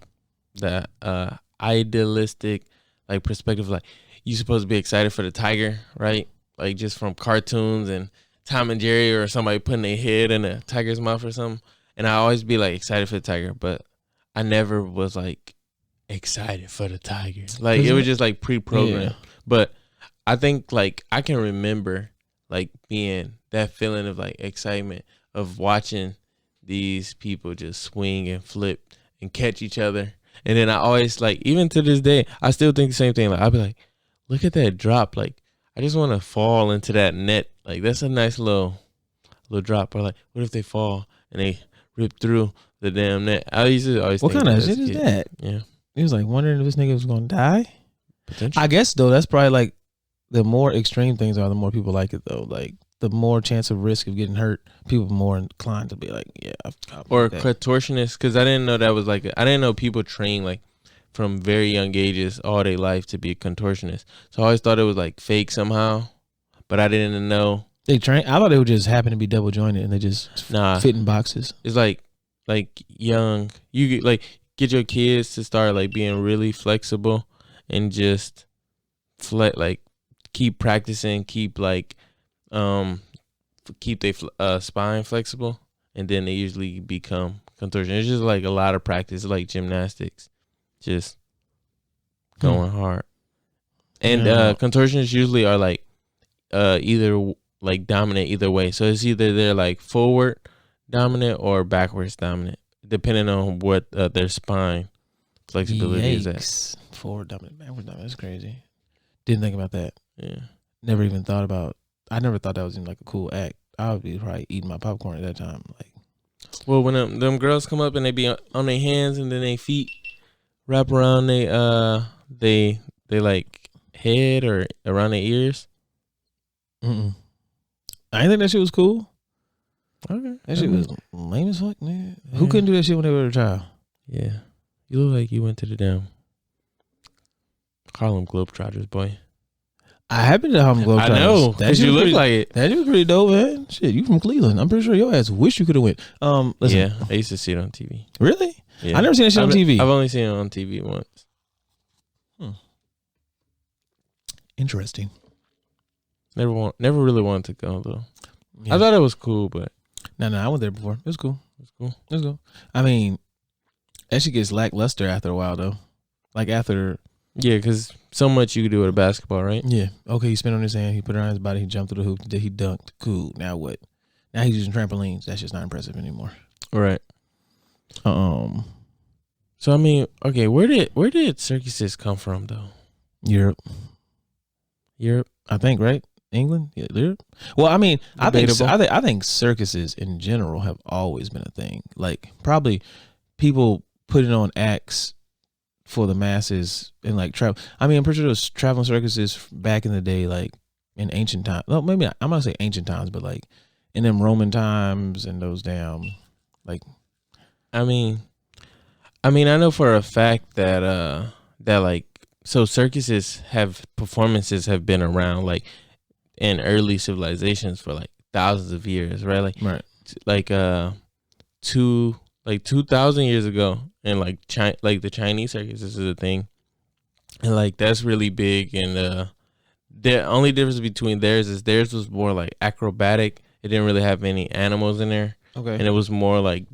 [SPEAKER 2] idealistic like perspective, like you supposed to be excited for the tiger, right? Like just from cartoons and Tom and Jerry or somebody putting their head in a tiger's mouth or something. And I always be like excited for the tiger, but I never was like excited for the tiger. Like it was just like pre-programmed.
[SPEAKER 3] Yeah.
[SPEAKER 2] But I think like I can remember like being that feeling of like excitement of watching these people just swing and flip and catch each other. And then I always like, even to this day, I still think the same thing. Like I'll be like, look at that drop. Like I just want to fall into that net. Like that's a nice little drop. Or like, what if they fall and they rip through the damn net? I used to always
[SPEAKER 3] What
[SPEAKER 2] think
[SPEAKER 3] kind of
[SPEAKER 2] that as
[SPEAKER 3] shit
[SPEAKER 2] a
[SPEAKER 3] is
[SPEAKER 2] kid.
[SPEAKER 3] that?
[SPEAKER 2] Yeah.
[SPEAKER 3] He was like wondering if this nigga was gonna die.
[SPEAKER 2] Potentially.
[SPEAKER 3] I guess though, that's probably like the more extreme things are, the more people like it though. Like the more chance of risk of getting hurt, people are more inclined to be like, yeah. I'll
[SPEAKER 2] Or
[SPEAKER 3] like that.
[SPEAKER 2] contortionist, because I didn't know that was like, I didn't know people train like from very young ages all their life to be a contortionist. So I always thought it was like fake somehow, but I didn't know.
[SPEAKER 3] They train. I thought they would just happen to be double jointed and they just
[SPEAKER 2] Nah.
[SPEAKER 3] fit in boxes.
[SPEAKER 2] It's like young, you get your kids to start like being really flexible and just like keep practicing, keep like keep their spine flexible, and then they usually become contortion. It's just like a lot of practice, like gymnastics, just going hard. And contortionists usually are like either like dominant either way. So it's either they're like forward dominant or backwards dominant, depending on what their spine flexibility is at.
[SPEAKER 3] Forward dominant, backward dominant. That's crazy. Didn't think about that.
[SPEAKER 2] Yeah.
[SPEAKER 3] Never even thought about. I never thought that was even like a cool act. I would be probably eating my popcorn at that time. Like,
[SPEAKER 2] well, when them girls come up and they be on their hands and then their feet wrap around they like head or around their ears.
[SPEAKER 3] I didn't think that shit was cool.
[SPEAKER 2] Okay,
[SPEAKER 3] That shit was lame as fuck, man. Who couldn't do that shit when they were a child?
[SPEAKER 2] Yeah, you look like you went to the damn Harlem Globetrotters, boy.
[SPEAKER 3] I happen to Harlem Globetrotters.
[SPEAKER 2] I know,
[SPEAKER 3] That
[SPEAKER 2] because
[SPEAKER 3] shit
[SPEAKER 2] you
[SPEAKER 3] was
[SPEAKER 2] look
[SPEAKER 3] pretty-
[SPEAKER 2] like it.
[SPEAKER 3] That shit was pretty dope, man. Shit, you from Cleveland. I'm pretty sure your ass wish you could have went. Listen.
[SPEAKER 2] Yeah, I used to see it on TV.
[SPEAKER 3] Really?
[SPEAKER 2] Yeah.
[SPEAKER 3] I never seen that shit on TV.
[SPEAKER 2] I've only seen it on TV once.
[SPEAKER 3] Interesting.
[SPEAKER 2] Never really wanted to go though.
[SPEAKER 3] Yeah.
[SPEAKER 2] I thought it was cool, but
[SPEAKER 3] No, I went there before. It was cool.
[SPEAKER 2] it's cool.
[SPEAKER 3] It was cool. I mean, that shit gets lackluster after a while, though. Like after,
[SPEAKER 2] Yeah, because so much you could do with a basketball, right?
[SPEAKER 3] yeah. Okay, he spin on his hand. He put it on his body. He jumped through the hoop. He dunked. Cool. Now what? Now he's using trampolines. That's just not impressive anymore.
[SPEAKER 2] Right. So I mean, okay, where did circuses come from though?
[SPEAKER 3] Europe,
[SPEAKER 2] Europe.
[SPEAKER 3] I think, right? England, yeah, Europe. Well, I mean, I
[SPEAKER 2] Debatable.
[SPEAKER 3] think circuses in general have always been a thing. Like probably people putting on acts for the masses and like travel. I mean, I'm pretty sure those traveling circuses back in the day, like in ancient times. Well, maybe not, I'm not gonna say ancient times, but like in them Roman times and those damn like.
[SPEAKER 2] I mean, I know for a fact that like so performances have been around like in early civilizations for like thousands of years, right? Like 2,000 years ago, and like the Chinese circus is a thing, and like that's really big. And the only difference between theirs is theirs was more like acrobatic. It didn't really have any animals in there,
[SPEAKER 3] Okay.
[SPEAKER 2] and it was more like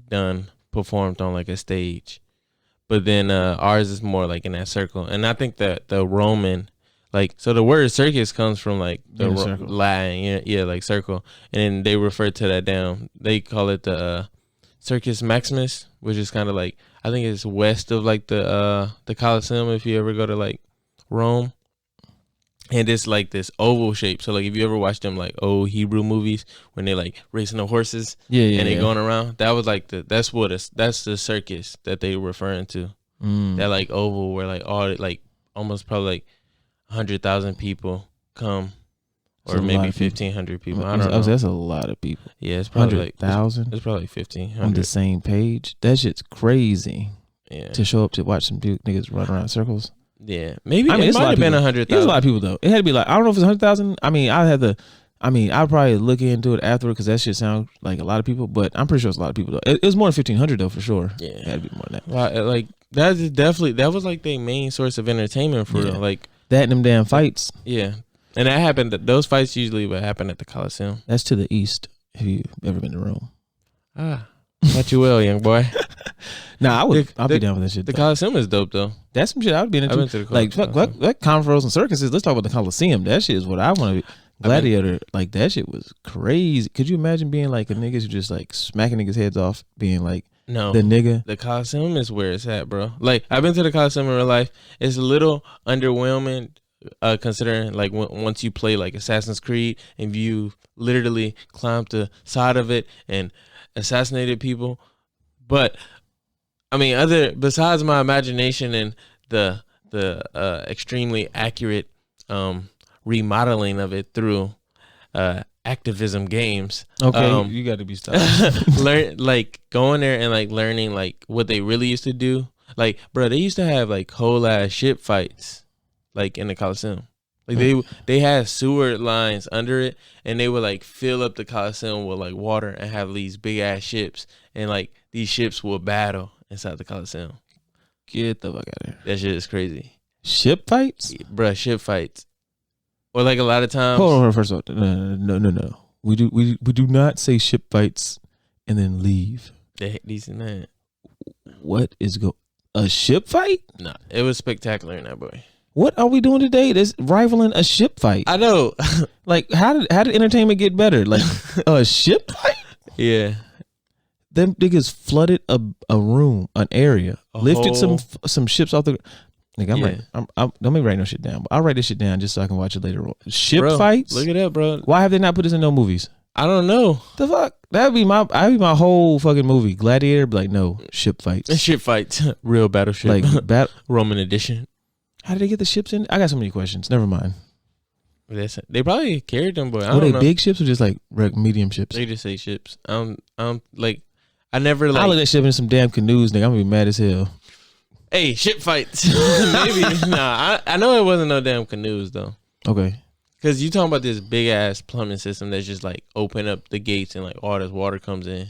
[SPEAKER 2] performed on like a stage. But then ours is more like in that circle, and I think that the Roman, like, so the word circus comes from like the
[SPEAKER 3] circle.
[SPEAKER 2] Latin, yeah, like circle, and then they refer to that down. They call it the Circus Maximus, which is kind of like, I think it's west of like the Colosseum if you ever go to like Rome. And it's like this oval shape. So like if you ever watch them like old Hebrew movies when they like racing the horses,
[SPEAKER 3] Yeah,
[SPEAKER 2] and they going around, that was like that's the circus that they were referring to. That like oval where like all like almost probably like 100,000 people come, or
[SPEAKER 3] That's a lot
[SPEAKER 2] maybe
[SPEAKER 3] of people.
[SPEAKER 2] 1,500 people. I don't know.
[SPEAKER 3] That's a lot of people.
[SPEAKER 2] Yeah, it's probably like
[SPEAKER 3] 100,000
[SPEAKER 2] it's probably like
[SPEAKER 3] on the
[SPEAKER 2] 1,500.
[SPEAKER 3] same page. That shit's crazy.
[SPEAKER 2] Yeah,
[SPEAKER 3] To show up to watch some niggas run around in circles.
[SPEAKER 2] yeah. Maybe
[SPEAKER 3] I mean,
[SPEAKER 2] it
[SPEAKER 3] it's a
[SPEAKER 2] might
[SPEAKER 3] lot
[SPEAKER 2] have
[SPEAKER 3] of
[SPEAKER 2] been
[SPEAKER 3] people.
[SPEAKER 2] 100,000.
[SPEAKER 3] There's a lot of people though. It had to be like, I don't know if it's 100,000. I mean, I'd probably look into it afterward because that shit sounds like a lot of people. But I'm pretty sure it's a lot of people though. It was more than 1,500 though for sure.
[SPEAKER 2] Yeah,
[SPEAKER 3] It had to be more than that.
[SPEAKER 2] Well, like that was like their main source of entertainment for
[SPEAKER 3] Yeah.
[SPEAKER 2] real. Like,
[SPEAKER 3] That and them damn fights.
[SPEAKER 2] yeah, and that happened. Those fights usually would happen at the Coliseum.
[SPEAKER 3] That's to the east. If you ever been to Rome?
[SPEAKER 2] Thought you will, young boy.
[SPEAKER 3] Nah, I'll be
[SPEAKER 2] the-
[SPEAKER 3] down for that shit.
[SPEAKER 2] The
[SPEAKER 3] though.
[SPEAKER 2] Coliseum is dope though.
[SPEAKER 3] That's some shit I would be
[SPEAKER 2] I've
[SPEAKER 3] into.
[SPEAKER 2] been to the
[SPEAKER 3] Like
[SPEAKER 2] Coliseum.
[SPEAKER 3] what Conference and Circuses. Let's talk about the Coliseum. That shit is what I want to be. Gladiator, like that shit was crazy. Could you imagine being like a niggas who just like smacking niggas heads off, being like
[SPEAKER 2] No,
[SPEAKER 3] the nigga?
[SPEAKER 2] the Coliseum is where it's at, bro. Like, I've been to the Coliseum in real life. It's a little underwhelming, considering like once you play like Assassin's Creed and you literally climbed the side of it and assassinated people. But I mean, besides my imagination and the extremely accurate remodeling of it through activism games.
[SPEAKER 3] Okay, you got to be stopped.
[SPEAKER 2] Like going there and like learning like what they really used to do. Like, bro, they used to have like whole ass ship fights like in the Coliseum. Like they had sewer lines under it, and they would like fill up the Coliseum with like water and have these big ass ships, and like these ships will battle inside the Coliseum.
[SPEAKER 3] Get the fuck out of here.
[SPEAKER 2] That shit is crazy,
[SPEAKER 3] Ship fights?
[SPEAKER 2] bro. Ship fights, or like a lot of times.
[SPEAKER 3] Hold on, first of all, no. We do not say ship fights and then leave.
[SPEAKER 2] Decent man.
[SPEAKER 3] What is a ship fight?
[SPEAKER 2] Nah, it was spectacular in that boy.
[SPEAKER 3] What are we doing today that's rivaling a ship fight?
[SPEAKER 2] I know.
[SPEAKER 3] Like, how did entertainment get better? Like, a ship fight?
[SPEAKER 2] Yeah.
[SPEAKER 3] Them niggas flooded a room, an area, lifted some ships off the. Nigga, I'm
[SPEAKER 2] Yeah.
[SPEAKER 3] right. I'm don't make me write no shit down, but I'll write this shit down just so I can watch it later on. Ship
[SPEAKER 2] Bro,
[SPEAKER 3] fights?
[SPEAKER 2] Look it up, bro.
[SPEAKER 3] Why have they not put this in no movies?
[SPEAKER 2] I don't know.
[SPEAKER 3] The fuck? That'd be my whole fucking movie. Gladiator, be like, no, ship fights.
[SPEAKER 2] Ship fights. Real battleship.
[SPEAKER 3] Like
[SPEAKER 2] Roman edition.
[SPEAKER 3] how did they get the ships in? I got so many questions. Never mind.
[SPEAKER 2] They probably carried them, but I
[SPEAKER 3] Were
[SPEAKER 2] don't
[SPEAKER 3] they
[SPEAKER 2] know.
[SPEAKER 3] big ships or just like medium ships?
[SPEAKER 2] They just say ships. Like, I never like.
[SPEAKER 3] I look at ship in some damn canoes, nigga. I'm gonna be mad as hell.
[SPEAKER 2] Hey, ship fights. Maybe. Nah, I know it wasn't no damn canoes though.
[SPEAKER 3] Okay.
[SPEAKER 2] Because you talking about this big ass plumbing system that's just like open up the gates and like all this water comes in,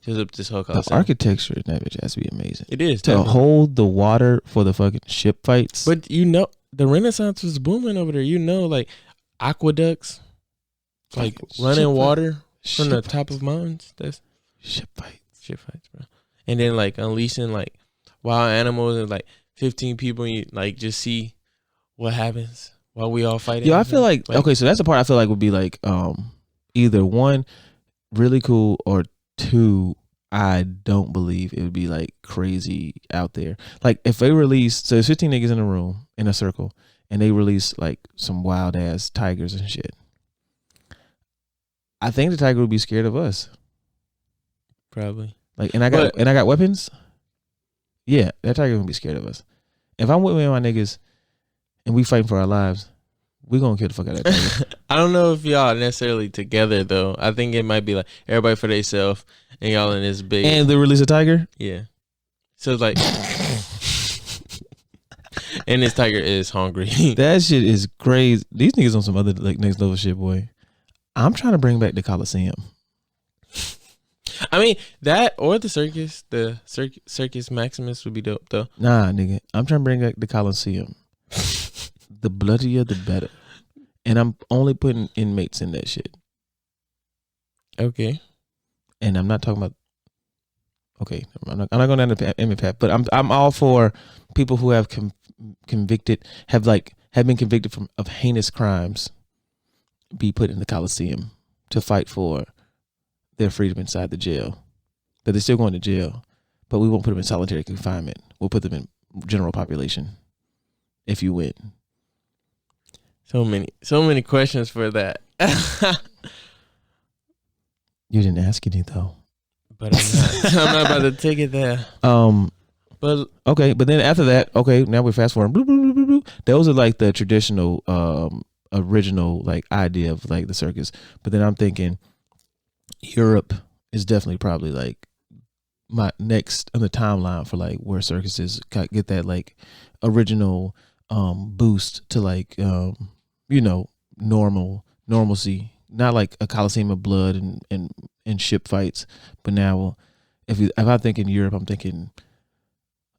[SPEAKER 2] fills up this whole
[SPEAKER 3] The
[SPEAKER 2] coliseum.
[SPEAKER 3] architecture in that bitch has to be amazing.
[SPEAKER 2] It is
[SPEAKER 3] To
[SPEAKER 2] definitely.
[SPEAKER 3] hold the water for the fucking ship fights.
[SPEAKER 2] But you know, the Renaissance was booming over there. You know, like aqueducts, like
[SPEAKER 3] Fucking
[SPEAKER 2] running
[SPEAKER 3] ship
[SPEAKER 2] water
[SPEAKER 3] fight-
[SPEAKER 2] from the
[SPEAKER 3] ship
[SPEAKER 2] top
[SPEAKER 3] fights.
[SPEAKER 2] of mountains. That's
[SPEAKER 3] Ship fights.
[SPEAKER 2] shit fights, bro. And then like unleashing like wild animals and like 15 people, and you like just see what happens while we all fighting.
[SPEAKER 3] Yo, I feel like okay, so that's the part I feel like would be like either one, really cool, or two, I don't believe it would be like crazy out there. Like if they release, so there's 15 niggas in a room in a circle, and they release like some wild ass tigers and shit. I think the tiger would be scared of us.
[SPEAKER 2] probably.
[SPEAKER 3] Like, and I got weapons. Yeah, that tiger would be scared of us. If I'm with me and my niggas, and we fighting for our lives, we gonna kill the fuck out of that tiger.
[SPEAKER 2] I don't know if y'all necessarily together though. I think it might be like everybody for themselves and y'all in this big.
[SPEAKER 3] And they release a tiger.
[SPEAKER 2] Yeah. So it's like, and this tiger is hungry.
[SPEAKER 3] That shit is crazy. These niggas on some other like next level shit, boy. I'm trying to bring back the Coliseum.
[SPEAKER 2] I mean that or the circus, Circus Maximus would be dope though.
[SPEAKER 3] Nah, nigga. I'm trying to bring back the Coliseum. The bloodier, the better. And I'm only putting inmates in that shit.
[SPEAKER 2] Okay.
[SPEAKER 3] And I'm not talking about. Okay, I'm not going down the inmate path, but I'm all for people who have have been convicted of heinous crimes be put in the Coliseum to fight for their freedom inside the jail. But they're still going to jail, but we won't put them in solitary confinement. We'll put them in general population if you win.
[SPEAKER 2] So many questions for that.
[SPEAKER 3] You didn't ask any though.
[SPEAKER 2] But I'm not about to take it there. But
[SPEAKER 3] Okay, but then after that, okay, now we're fast forwarding. Bloop, bloop, bloop, bloop, bloop. Those are like the traditional, original like idea of like the circus. But then I'm thinking Europe is definitely probably like my next on the timeline for like where circuses get that like original boost to like normalcy. Not like a coliseum of blood and ship fights, but now if I'm thinking Europe, I'm thinking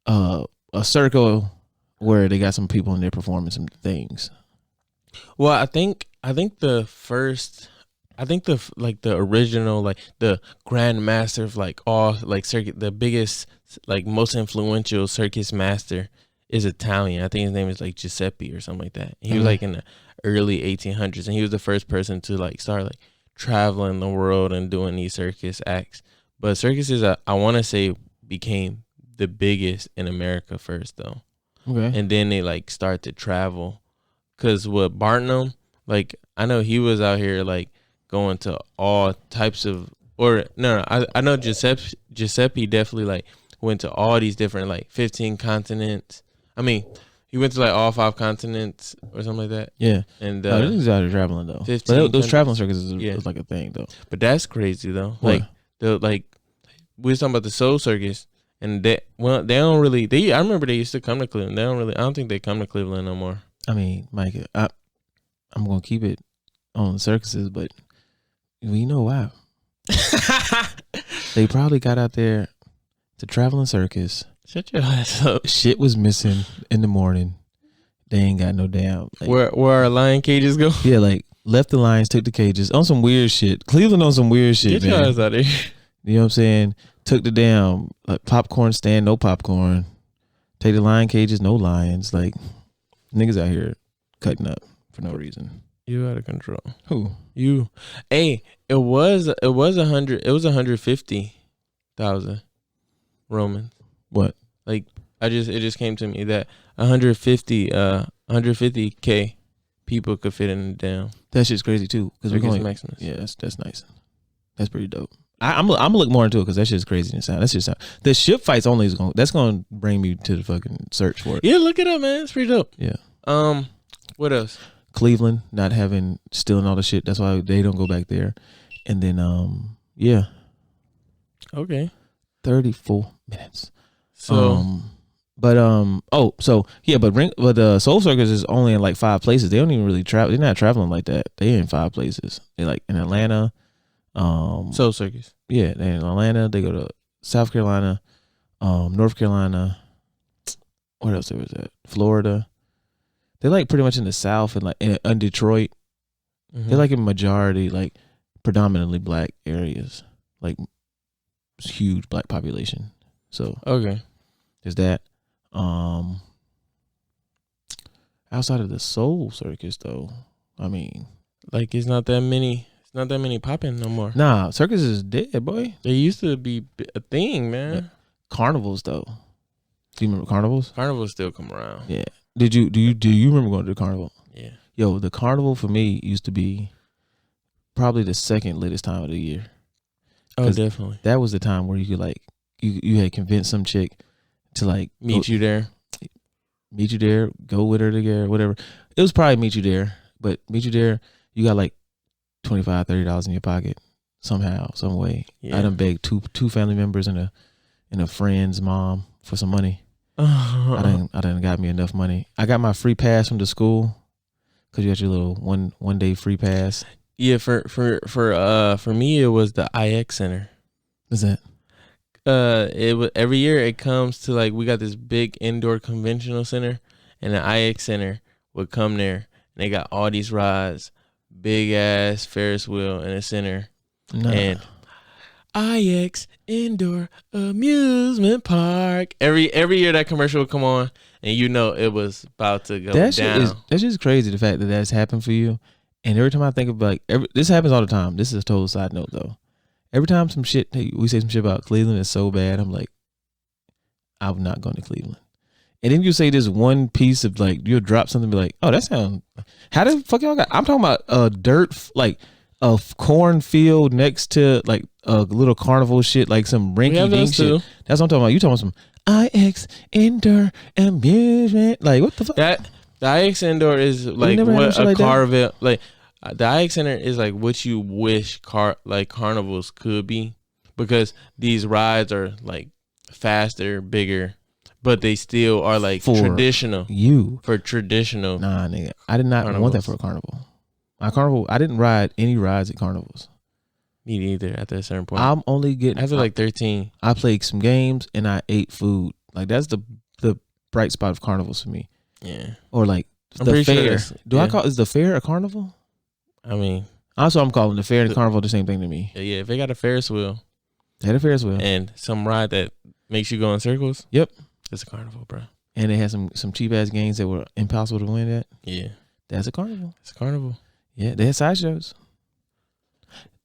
[SPEAKER 3] a circle where they got some people in there performing some things.
[SPEAKER 2] well, I think the original like the grand master of like all like circuit, the biggest like most influential circus master is Italian. I think his name is like Giuseppe or something like that. He was like in the early 1800s, and he was the first person to like start like traveling the world and doing these circus acts. But circuses, I want to say, became the biggest in America first though.
[SPEAKER 3] Okay.
[SPEAKER 2] And then they like start to travel, cause what Barnum, like I know he was out here like going to all types of, or no, I know Giuseppe definitely like went to all these different like 15 continents. I mean, he went to like all 5 continents or something like that.
[SPEAKER 3] Yeah.
[SPEAKER 2] And
[SPEAKER 3] No, this is out here traveling though.
[SPEAKER 2] 15
[SPEAKER 3] But those traveling
[SPEAKER 2] countries.
[SPEAKER 3] circuses
[SPEAKER 2] Yeah.
[SPEAKER 3] is like a thing though.
[SPEAKER 2] But that's crazy though.
[SPEAKER 3] What?
[SPEAKER 2] Like we was talking about the Soul Circus, and they don't really. I remember they used to come to Cleveland. I don't think they come to Cleveland no more.
[SPEAKER 3] I mean, Micah, I'm gonna keep it on the circuses, but we know why. They probably got out there to traveling circus.
[SPEAKER 2] Shut your ass up.
[SPEAKER 3] Shit was missing in the morning. They ain't got no damn. Like,
[SPEAKER 2] Where our lion cages go?
[SPEAKER 3] yeah, like left the lions, took the cages on some weird shit. Cleveland on some weird shit,
[SPEAKER 2] Get your
[SPEAKER 3] man.
[SPEAKER 2] ass out of here.
[SPEAKER 3] You know what I'm saying? Took the damn like popcorn stand, no popcorn. Take the lion cages, no lions. Like niggas out here cutting up for no reason.
[SPEAKER 2] You out of control.
[SPEAKER 3] Who?
[SPEAKER 2] You. Hey, it was 100. It was 150,000 Romans.
[SPEAKER 3] What?
[SPEAKER 2] Like it just came to me that 150K people could fit in the dam.
[SPEAKER 3] That shit's crazy too. Because we're
[SPEAKER 2] Circus
[SPEAKER 3] going.
[SPEAKER 2] Maximus.
[SPEAKER 3] Yeah, that's nice. That's pretty dope. I'm gonna look more into it because that shit's crazy to sound. That's just the ship fights only is gonna bring me to the fucking search for it.
[SPEAKER 2] Yeah, look it up, man. It's pretty dope.
[SPEAKER 3] Yeah.
[SPEAKER 2] What else?
[SPEAKER 3] Cleveland not stealing all the shit. That's why they don't go back there. And then yeah,
[SPEAKER 2] Okay.
[SPEAKER 3] 34 minutes.
[SPEAKER 2] So
[SPEAKER 3] But but Soul Circus is only in like 5 places. They don't even really travel. They're not traveling like that. They in 5 places. They like in Atlanta.
[SPEAKER 2] Soul Circus.
[SPEAKER 3] Yeah, they in Atlanta. They go to South Carolina, North Carolina. What else there was at? Florida. They're like pretty much in the South and like in Detroit. They're like in majority, like predominantly black areas. Like huge black population. So
[SPEAKER 2] okay,
[SPEAKER 3] there's that. Outside of the Soul Circus though, I mean,
[SPEAKER 2] like it's not that many popping no more.
[SPEAKER 3] Nah, circus is dead, boy.
[SPEAKER 2] They used to be a thing, man.
[SPEAKER 3] Yeah. Carnivals though. Do you remember carnivals?
[SPEAKER 2] Carnivals still come around.
[SPEAKER 3] Yeah. Do you remember going to the carnival?
[SPEAKER 2] Yeah.
[SPEAKER 3] Yo, the carnival for me used to be probably the second latest time of the year.
[SPEAKER 2] Oh, definitely.
[SPEAKER 3] That was the time where you could like you had convinced some chick to like
[SPEAKER 2] meet you there,
[SPEAKER 3] go with her together, whatever. It was probably meet you there, but meet you there, you got like $25-$30 in your pocket somehow, some way. Yeah. I done begged two family members and a friend's mom for some money. I done got me enough money. I got my free pass from the school because you got your little one day free pass.
[SPEAKER 2] Yeah, for me it was the IX Center.
[SPEAKER 3] What's that?
[SPEAKER 2] It was every year it comes to like we got this big indoor conventional center, and the IX Center would come there, and they got all these rides, big ass Ferris wheel in the center, and IX Indoor Amusement Park. Every year that commercial would come on, and you know it was about to go down.
[SPEAKER 3] That's just crazy. The fact that that's happened for you, and every time I think of like this happens all the time. This is a total side note though. Every time we say some shit about Cleveland is so bad, I'm like, I'm not going to Cleveland. And then you say this one piece of like, you'll drop something and be like, oh, that sounds, how the fuck y'all got? I'm talking about like a cornfield next to like a little carnival shit, like some rinky dink shit. That's what I'm talking about. You talking about some IX Indoor Amusement? Like, what the fuck?
[SPEAKER 2] The IX Indoor is like what a Carvel, like, the IX Center is like what you wish carnivals could be, because these rides are like faster, bigger, but they still are like traditional. For traditional.
[SPEAKER 3] Nah, nigga, I did not want that for a carnival. My carnival, I didn't ride any rides at carnivals.
[SPEAKER 2] Me neither. At a certain point,
[SPEAKER 3] I'm only getting
[SPEAKER 2] after like 13.
[SPEAKER 3] I played some games and I ate food. Like that's the bright spot of carnivals for me.
[SPEAKER 2] Yeah.
[SPEAKER 3] Or like the fair. Is the fair a carnival?
[SPEAKER 2] I mean,
[SPEAKER 3] also I'm calling the fair and the carnival the same thing to me.
[SPEAKER 2] Yeah, if they got a Ferris wheel.
[SPEAKER 3] They had a Ferris wheel.
[SPEAKER 2] And some ride that makes you go in circles.
[SPEAKER 3] Yep.
[SPEAKER 2] It's a carnival, bro.
[SPEAKER 3] And they had some cheap ass games that were impossible to win at.
[SPEAKER 2] Yeah.
[SPEAKER 3] That's a carnival.
[SPEAKER 2] It's a carnival.
[SPEAKER 3] Yeah, they had sideshows.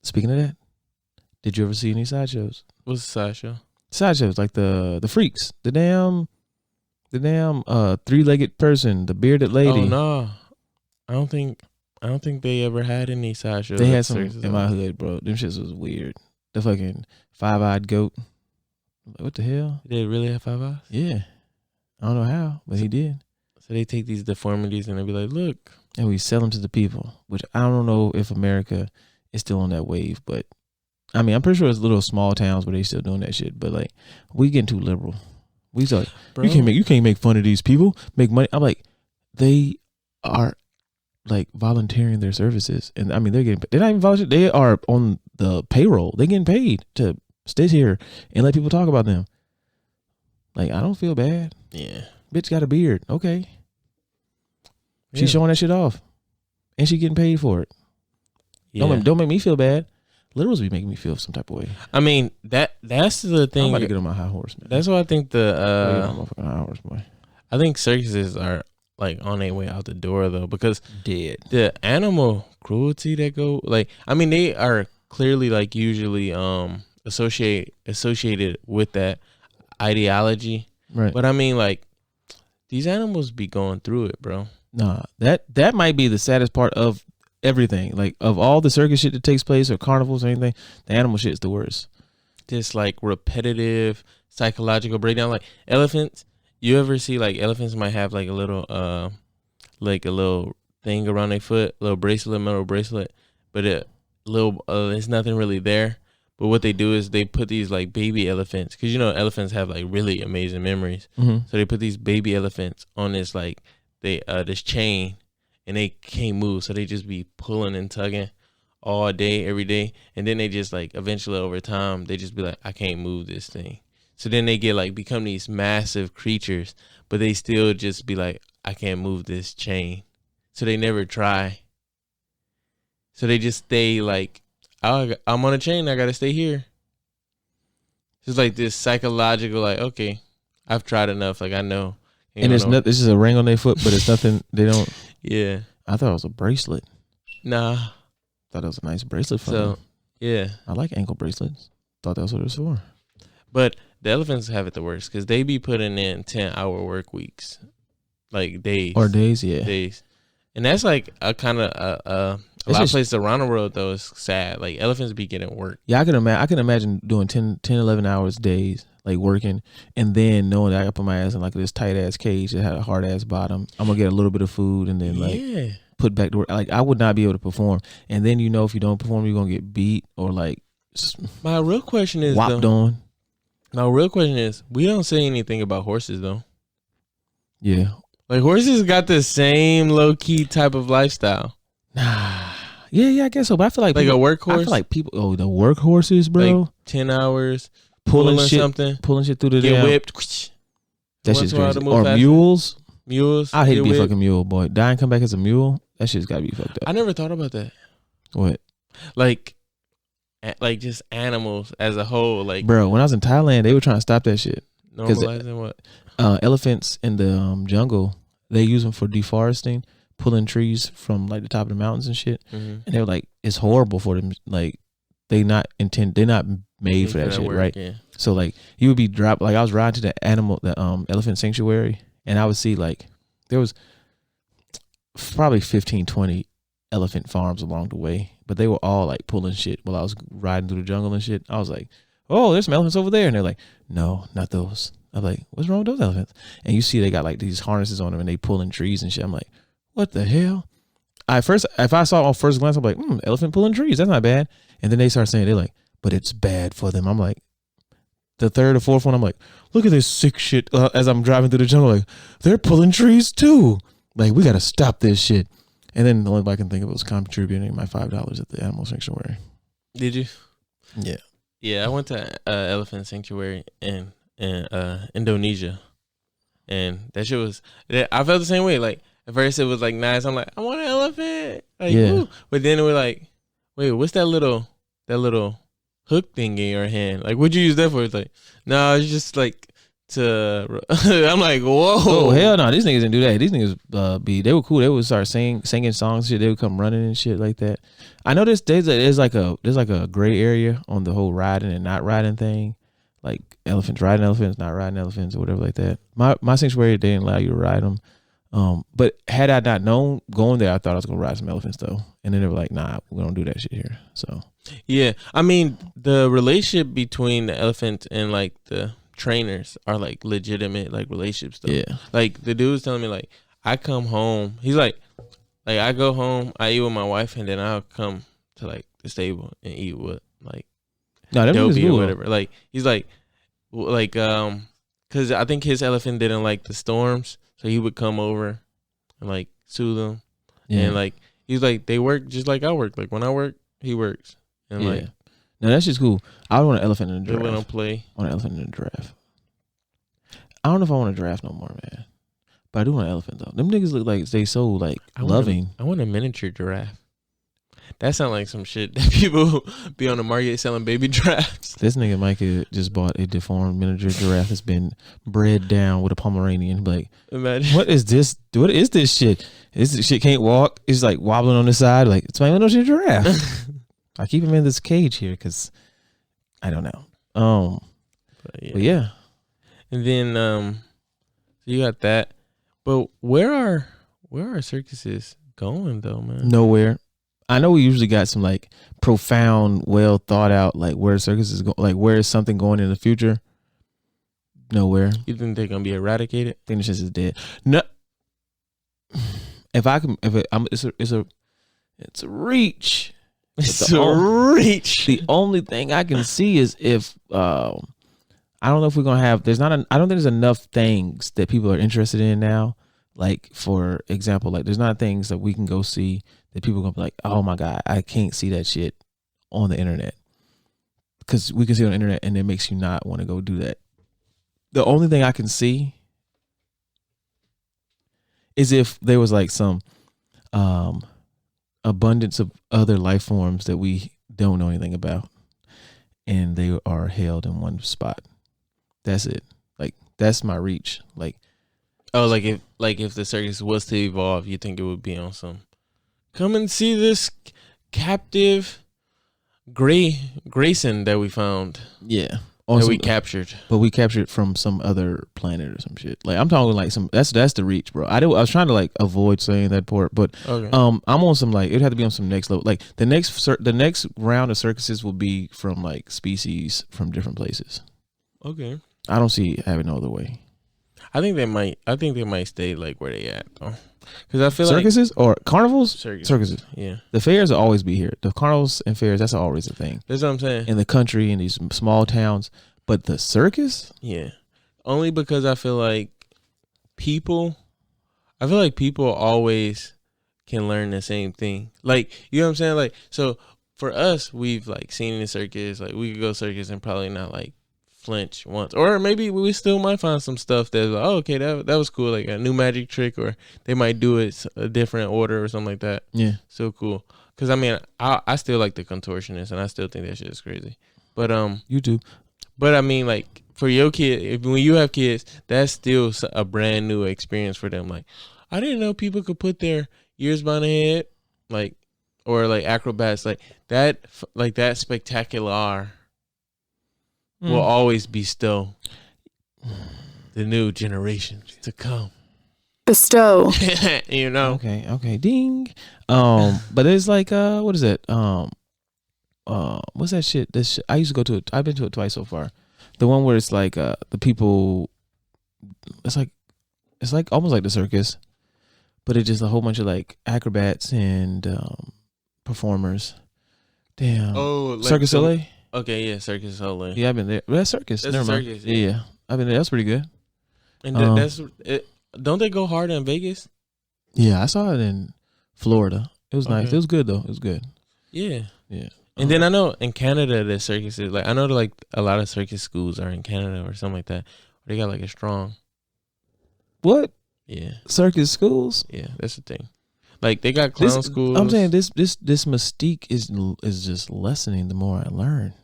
[SPEAKER 3] Speaking of that, did you ever see any sideshows?
[SPEAKER 2] What's a sideshow?
[SPEAKER 3] Sideshows like the freaks, the damn 3-legged person, the bearded lady.
[SPEAKER 2] Oh no, I don't think they ever had any sideshows.
[SPEAKER 3] They had some in my hood, bro. Them shits was weird. The fucking 5-eyed goat. What the hell?
[SPEAKER 2] Did they really have 5 eyes?
[SPEAKER 3] Yeah, I don't know how, but he did.
[SPEAKER 2] So they take these deformities and they be like, look,
[SPEAKER 3] and we sell them to the people. Which I don't know if America is still on that wave, but I mean, I'm pretty sure it's little small towns where they still doing that shit. But like, we getting too liberal. We like, you can't make fun of these people, make money. I'm like, they are like volunteering their services, and I mean they're not even volunteering. They are on the payroll. They getting paid to sit here and let people talk about them. Like, I don't feel bad.
[SPEAKER 2] Yeah,
[SPEAKER 3] bitch got a beard. Okay, she's showing that shit off, and she getting paid for it. Yeah. Don't make me feel bad. Literals be making me feel some type of way.
[SPEAKER 2] I mean, that's the thing.
[SPEAKER 3] I'm about to get on my high horse, man.
[SPEAKER 2] That's why I think
[SPEAKER 3] high horse, boy.
[SPEAKER 2] I think circuses are like on their way out the door though, because the animal cruelty that go, like, I mean, they are clearly like usually associated with that ideology, right? But I mean, like, these animals be going through it, bro.
[SPEAKER 3] Nah, that might be the saddest part of everything. Like, of all the circus shit that takes place or carnivals or anything, the animal shit is the worst.
[SPEAKER 2] Just like repetitive psychological breakdown. Like elephants, you ever see like elephants might have like a little thing around their foot, little bracelet, metal bracelet, but it's nothing really there. But what they do is they put these like baby elephants, because elephants have like really amazing memories.
[SPEAKER 3] Mm-hmm.
[SPEAKER 2] So they put these baby elephants on this like this chain, and they can't move. So they just be pulling and tugging all day, every day, and then they just like eventually over time they just be like, I can't move this thing. So then they get like become these massive creatures, but they still just be like, I can't move this chain. So they never try. So they just stay like, I'm on a chain, I gotta stay here. It's like this psychological, like, okay, I've tried enough, like I know.
[SPEAKER 3] And it's not. This is a ring on their foot, but it's nothing. They don't.
[SPEAKER 2] Yeah.
[SPEAKER 3] I thought it was a bracelet.
[SPEAKER 2] Nah.
[SPEAKER 3] Thought it was a nice bracelet for
[SPEAKER 2] So
[SPEAKER 3] them.
[SPEAKER 2] yeah,
[SPEAKER 3] I like ankle bracelets. Thought that was what it was for.
[SPEAKER 2] but the elephants have it the worst because they be putting in 10-hour work weeks, like days
[SPEAKER 3] Or days, yeah.
[SPEAKER 2] days, and that's like a kind of a lot of places around the world though. It's sad. Like elephants be getting work.
[SPEAKER 3] Yeah, I can imagine doing 10, 11 hours days, like working, and then knowing that I got put my ass in like this tight ass cage that had a hard ass bottom. I'm gonna get a little bit of food and then like put back to work. Like I would not be able to perform. And then if you don't perform, you're gonna get beat or like
[SPEAKER 2] My real question is
[SPEAKER 3] whopped on.
[SPEAKER 2] My real question is, we don't say anything about horses though.
[SPEAKER 3] Yeah.
[SPEAKER 2] Like horses got the same low key type of lifestyle.
[SPEAKER 3] Nah. Yeah, I guess so. But I feel like
[SPEAKER 2] a
[SPEAKER 3] people,
[SPEAKER 2] workhorse.
[SPEAKER 3] I feel like people. Oh, the workhorses, bro.
[SPEAKER 2] Like 10 hours
[SPEAKER 3] pulling shit through the
[SPEAKER 2] get
[SPEAKER 3] damn.
[SPEAKER 2] whipped.
[SPEAKER 3] That shit's
[SPEAKER 2] Once in a while
[SPEAKER 3] crazy.
[SPEAKER 2] to move
[SPEAKER 3] Or
[SPEAKER 2] faster.
[SPEAKER 3] mules. I hate
[SPEAKER 2] get
[SPEAKER 3] to be a
[SPEAKER 2] whipped.
[SPEAKER 3] fucking mule, boy. Die and come back as a mule. That shit's gotta be fucked up.
[SPEAKER 2] I never thought about that.
[SPEAKER 3] What,
[SPEAKER 2] Like just animals as a whole. Like
[SPEAKER 3] bro? When I was in Thailand, they were trying to stop that shit.
[SPEAKER 2] normalizing what?
[SPEAKER 3] Elephants in the jungle, they use them for deforesting, pulling trees from like the top of the mountains and shit.
[SPEAKER 2] Mm-hmm.
[SPEAKER 3] And they were like, it's horrible for them. Like they're not made for that shit,
[SPEAKER 2] work,
[SPEAKER 3] right?
[SPEAKER 2] Yeah.
[SPEAKER 3] So like you would be dropped. Like I was riding to the elephant sanctuary, and I would see like there was probably 15, 20 elephant farms along the way, but they were all like pulling shit while I was riding through the jungle and shit. I was like, oh, there's some elephants over there, and they're like, no, not those. I'm like, what's wrong with those elephants? And you see they got like these harnesses on them and they pulling trees and shit. I'm like, what the hell? If I saw it on first glance, I'm like, elephant pulling trees, that's not bad. And then they start saying, they're like, but it's bad for them. I'm like, the third or fourth one, I'm like, look at this sick shit. As I'm driving through the jungle, like, they're pulling trees too. Like, we got to stop this shit. And then the only thing I can think of was contributing my $5 at the animal sanctuary.
[SPEAKER 2] Did you?
[SPEAKER 3] Yeah.
[SPEAKER 2] Yeah, I went to elephant sanctuary in Indonesia, and that shit was. I felt the same way. Like at first it was like nice. I'm like, I want an elephant. Like,
[SPEAKER 3] Yeah.
[SPEAKER 2] Ooh. But then it was like, wait, what's that little hook thing in your hand? Like, what'd you use that for? It's like, no, it's just like to. I'm like, whoa.
[SPEAKER 3] Oh hell no! These niggas didn't do that. These niggas they were cool. They would start singing songs. Shit, they would come running and shit like that. I know there's like a gray area on the whole riding and not riding thing. Like elephants riding elephants, not riding elephants, or whatever like that. My sanctuary, they didn't allow you to ride them. But had I not known going there, I thought I was gonna ride some elephants though. And then they were like, nah, we don't do that shit here. So
[SPEAKER 2] yeah, I mean the relationship between the elephant and like the trainers are like legitimate like relationships though.
[SPEAKER 3] yeah,
[SPEAKER 2] Like the dude was telling me like I come home. He's like I go home, I eat with my wife, and then I'll come to like the stable and eat with like
[SPEAKER 3] no, that was
[SPEAKER 2] Dobie or
[SPEAKER 3] cool.
[SPEAKER 2] whatever. Like he's like because I think his elephant didn't like the storms, so he would come over and like soothe them.
[SPEAKER 3] Yeah.
[SPEAKER 2] And like he's like they work just like I work. Like when I work, he works. And
[SPEAKER 3] Yeah.
[SPEAKER 2] like
[SPEAKER 3] No, that's just cool. I want an elephant in a
[SPEAKER 2] they went on
[SPEAKER 3] giraffe.
[SPEAKER 2] play.
[SPEAKER 3] I want an elephant in a giraffe. I don't know if I want a giraffe no more, man. But I do want an elephant though. Them niggas look like they so like loving.
[SPEAKER 2] I want a miniature giraffe. That sounds like some shit that people be on the market selling baby giraffes.
[SPEAKER 3] This nigga Micah just bought a deformed miniature giraffe that's been bred down with a Pomeranian. Like,
[SPEAKER 2] Imagine.
[SPEAKER 3] what is this? What is this shit? This shit can't walk. It's like wobbling on the side. Like, it's my miniature giraffe. I keep him in this cage here because I don't know. But yeah.
[SPEAKER 2] And then so you got that. But where are circuses going though, man?
[SPEAKER 3] Nowhere. I know we usually got some like profound, well thought out, like where circus is going, like where is something going in the future? Nowhere.
[SPEAKER 2] You think they're gonna be eradicated?
[SPEAKER 3] I think the shit is dead. No. It's a reach.
[SPEAKER 2] It's a reach.
[SPEAKER 3] The only thing I can see is if I don't know if we're gonna have. I don't think there's enough things that people are interested in now. Like for example, like there's not things that we can go see that people are gonna be like, oh my god, I can't see that shit on the internet, because we can see it on the internet and it makes you not want to go do that. The only thing I can see is if there was like some abundance of other life forms that we don't know anything about, and they are held in one spot. That's it. Like that's my reach. Like,
[SPEAKER 2] oh, like if the circus was to evolve, you think it would be on some, come and see this captive Grayson that we found.
[SPEAKER 3] Yeah.
[SPEAKER 2] That we captured.
[SPEAKER 3] But we captured from some other planet or some shit. Like I'm talking like some that's the reach, bro. I was trying to like avoid saying that part, but
[SPEAKER 2] okay.
[SPEAKER 3] I'm on some like it'd have to be on some next level. Like the next round of circuses will be from like species from different places.
[SPEAKER 2] Okay.
[SPEAKER 3] I don't see it having no other way.
[SPEAKER 2] I think they might stay like where they at though. Because I feel
[SPEAKER 3] circuses or carnivals,
[SPEAKER 2] circuses. Yeah,
[SPEAKER 3] the fairs will always be here. The carnivals and fairs, that's always a thing.
[SPEAKER 2] That's what I'm saying.
[SPEAKER 3] In the country, in these small towns, but the circus,
[SPEAKER 2] yeah, only because I feel like people always can learn the same thing. Like, you know what I'm saying? Like, so for us, we've like seen the circus. Like, we could go circus and probably not like flinch once, or maybe we still might find some stuff that's like, oh, okay, that was cool, like a new magic trick, or they might do it a different order or something like that.
[SPEAKER 3] Yeah,
[SPEAKER 2] so cool. Because I mean, I still like the contortionist, and I still think that shit is crazy. But
[SPEAKER 3] you do.
[SPEAKER 2] But I mean, like for your kid, when you have kids, that's still a brand new experience for them. Like, I didn't know people could put their ears behind their head, like, or like acrobats, like that spectacular. Will always bestow the new generations to come.
[SPEAKER 5] Bestow.
[SPEAKER 2] You know.
[SPEAKER 3] Okay. Ding. But it's like what is it? What's that shit? This shit, I used to go to it. I've been to it twice so far. The one where it's like the people. It's like almost like the circus, but it's just a whole bunch of like acrobats and performers. Damn.
[SPEAKER 2] Oh, like
[SPEAKER 3] Circus Soleil.
[SPEAKER 2] Okay, yeah, Circus Soleil.
[SPEAKER 3] Yeah, I've been there. Well, that's circus.
[SPEAKER 2] That's
[SPEAKER 3] Never mind.
[SPEAKER 2] circus,
[SPEAKER 3] Yeah, I've been there. That's pretty good.
[SPEAKER 2] And that's it. Don't they go hard in Vegas?
[SPEAKER 3] Yeah, I saw it in Florida. It was nice. It was good though. It was good.
[SPEAKER 2] Yeah.
[SPEAKER 3] Yeah.
[SPEAKER 2] And then I know in Canada the circuses, like I know like a lot of circus schools are in Canada or something like that. They got like a strong.
[SPEAKER 3] What?
[SPEAKER 2] Yeah.
[SPEAKER 3] Circus schools?
[SPEAKER 2] Yeah, that's the thing. Like they got clown schools.
[SPEAKER 3] I'm saying this mystique is just lessening the more I learn.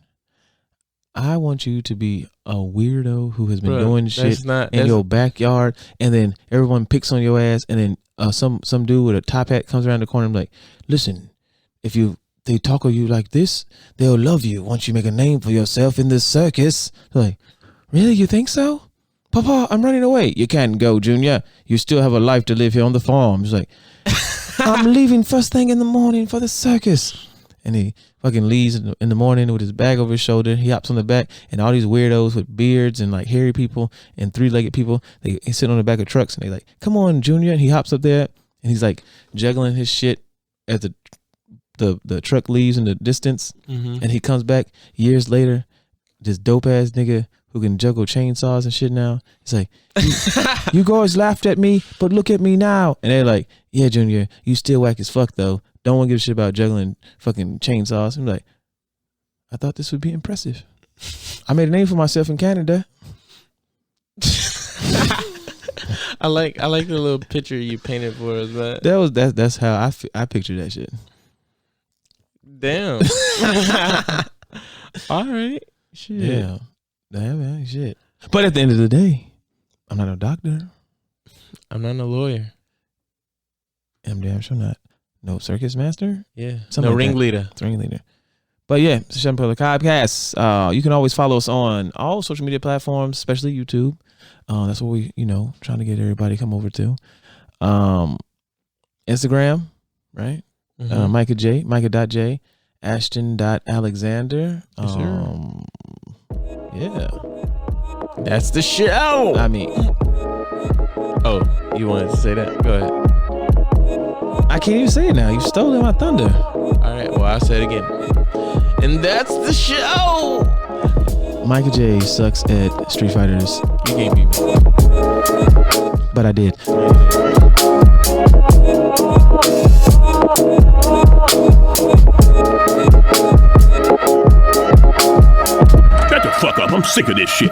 [SPEAKER 3] I want you to be a weirdo who has been doing shit in your backyard, and then everyone picks on your ass, and then some dude with a top hat comes around the corner and be like, listen, if they talk of you like this, they'll love you once you make a name for yourself in this circus. They're like, really? You think so? Papa, I'm running away. You can't go, Junior. You still have a life to live here on the farm. He's like, I'm leaving first thing in the morning for the circus. And he fucking leaves in the morning with his bag over his shoulder. He hops on the back, and all these weirdos with beards and like hairy people and three-legged people, they sit on the back of trucks, and they like, come on, Junior. And he hops up there, and he's like juggling his shit as the truck leaves in the distance.
[SPEAKER 2] Mm-hmm.
[SPEAKER 3] And he comes back years later, this dope-ass nigga who can juggle chainsaws and shit now. He's like, you guys laughed at me, but look at me now. And they're like, yeah, Junior, you still whack as fuck, though. Don't want to give a shit about juggling fucking chainsaws. I'm like, I thought this would be impressive. I made a name for myself in Canada.
[SPEAKER 2] I like the little picture you painted for us, man.
[SPEAKER 3] That's how I pictured that shit.
[SPEAKER 2] Damn. All right. Shit.
[SPEAKER 3] Yeah. Damn, man, shit. But at the end of the day, I'm not a doctor.
[SPEAKER 2] I'm not a lawyer.
[SPEAKER 3] I'm damn sure not. No circus master?
[SPEAKER 2] Yeah.
[SPEAKER 3] Something
[SPEAKER 2] no
[SPEAKER 3] like
[SPEAKER 2] ringleader.
[SPEAKER 3] It's ringleader. But yeah, it's Sean Public Podcast. You can always follow us on all social media platforms, especially YouTube. That's what we, trying to get everybody to come over to. Instagram, right?
[SPEAKER 2] Mm-hmm.
[SPEAKER 3] Micah.Jaye Ashton Alexander.
[SPEAKER 2] Yes, sir.
[SPEAKER 3] Yeah.
[SPEAKER 2] That's the show.
[SPEAKER 3] I mean,
[SPEAKER 2] oh, you wanted to say that? Go ahead.
[SPEAKER 3] I can't even say it now. You stole my thunder.
[SPEAKER 2] All right, well, I'll say it again. And that's the show.
[SPEAKER 3] Micah Jaye sucks at Street Fighters.
[SPEAKER 2] You can't beat me.
[SPEAKER 3] But I did.
[SPEAKER 1] Shut the fuck up. I'm sick of this shit.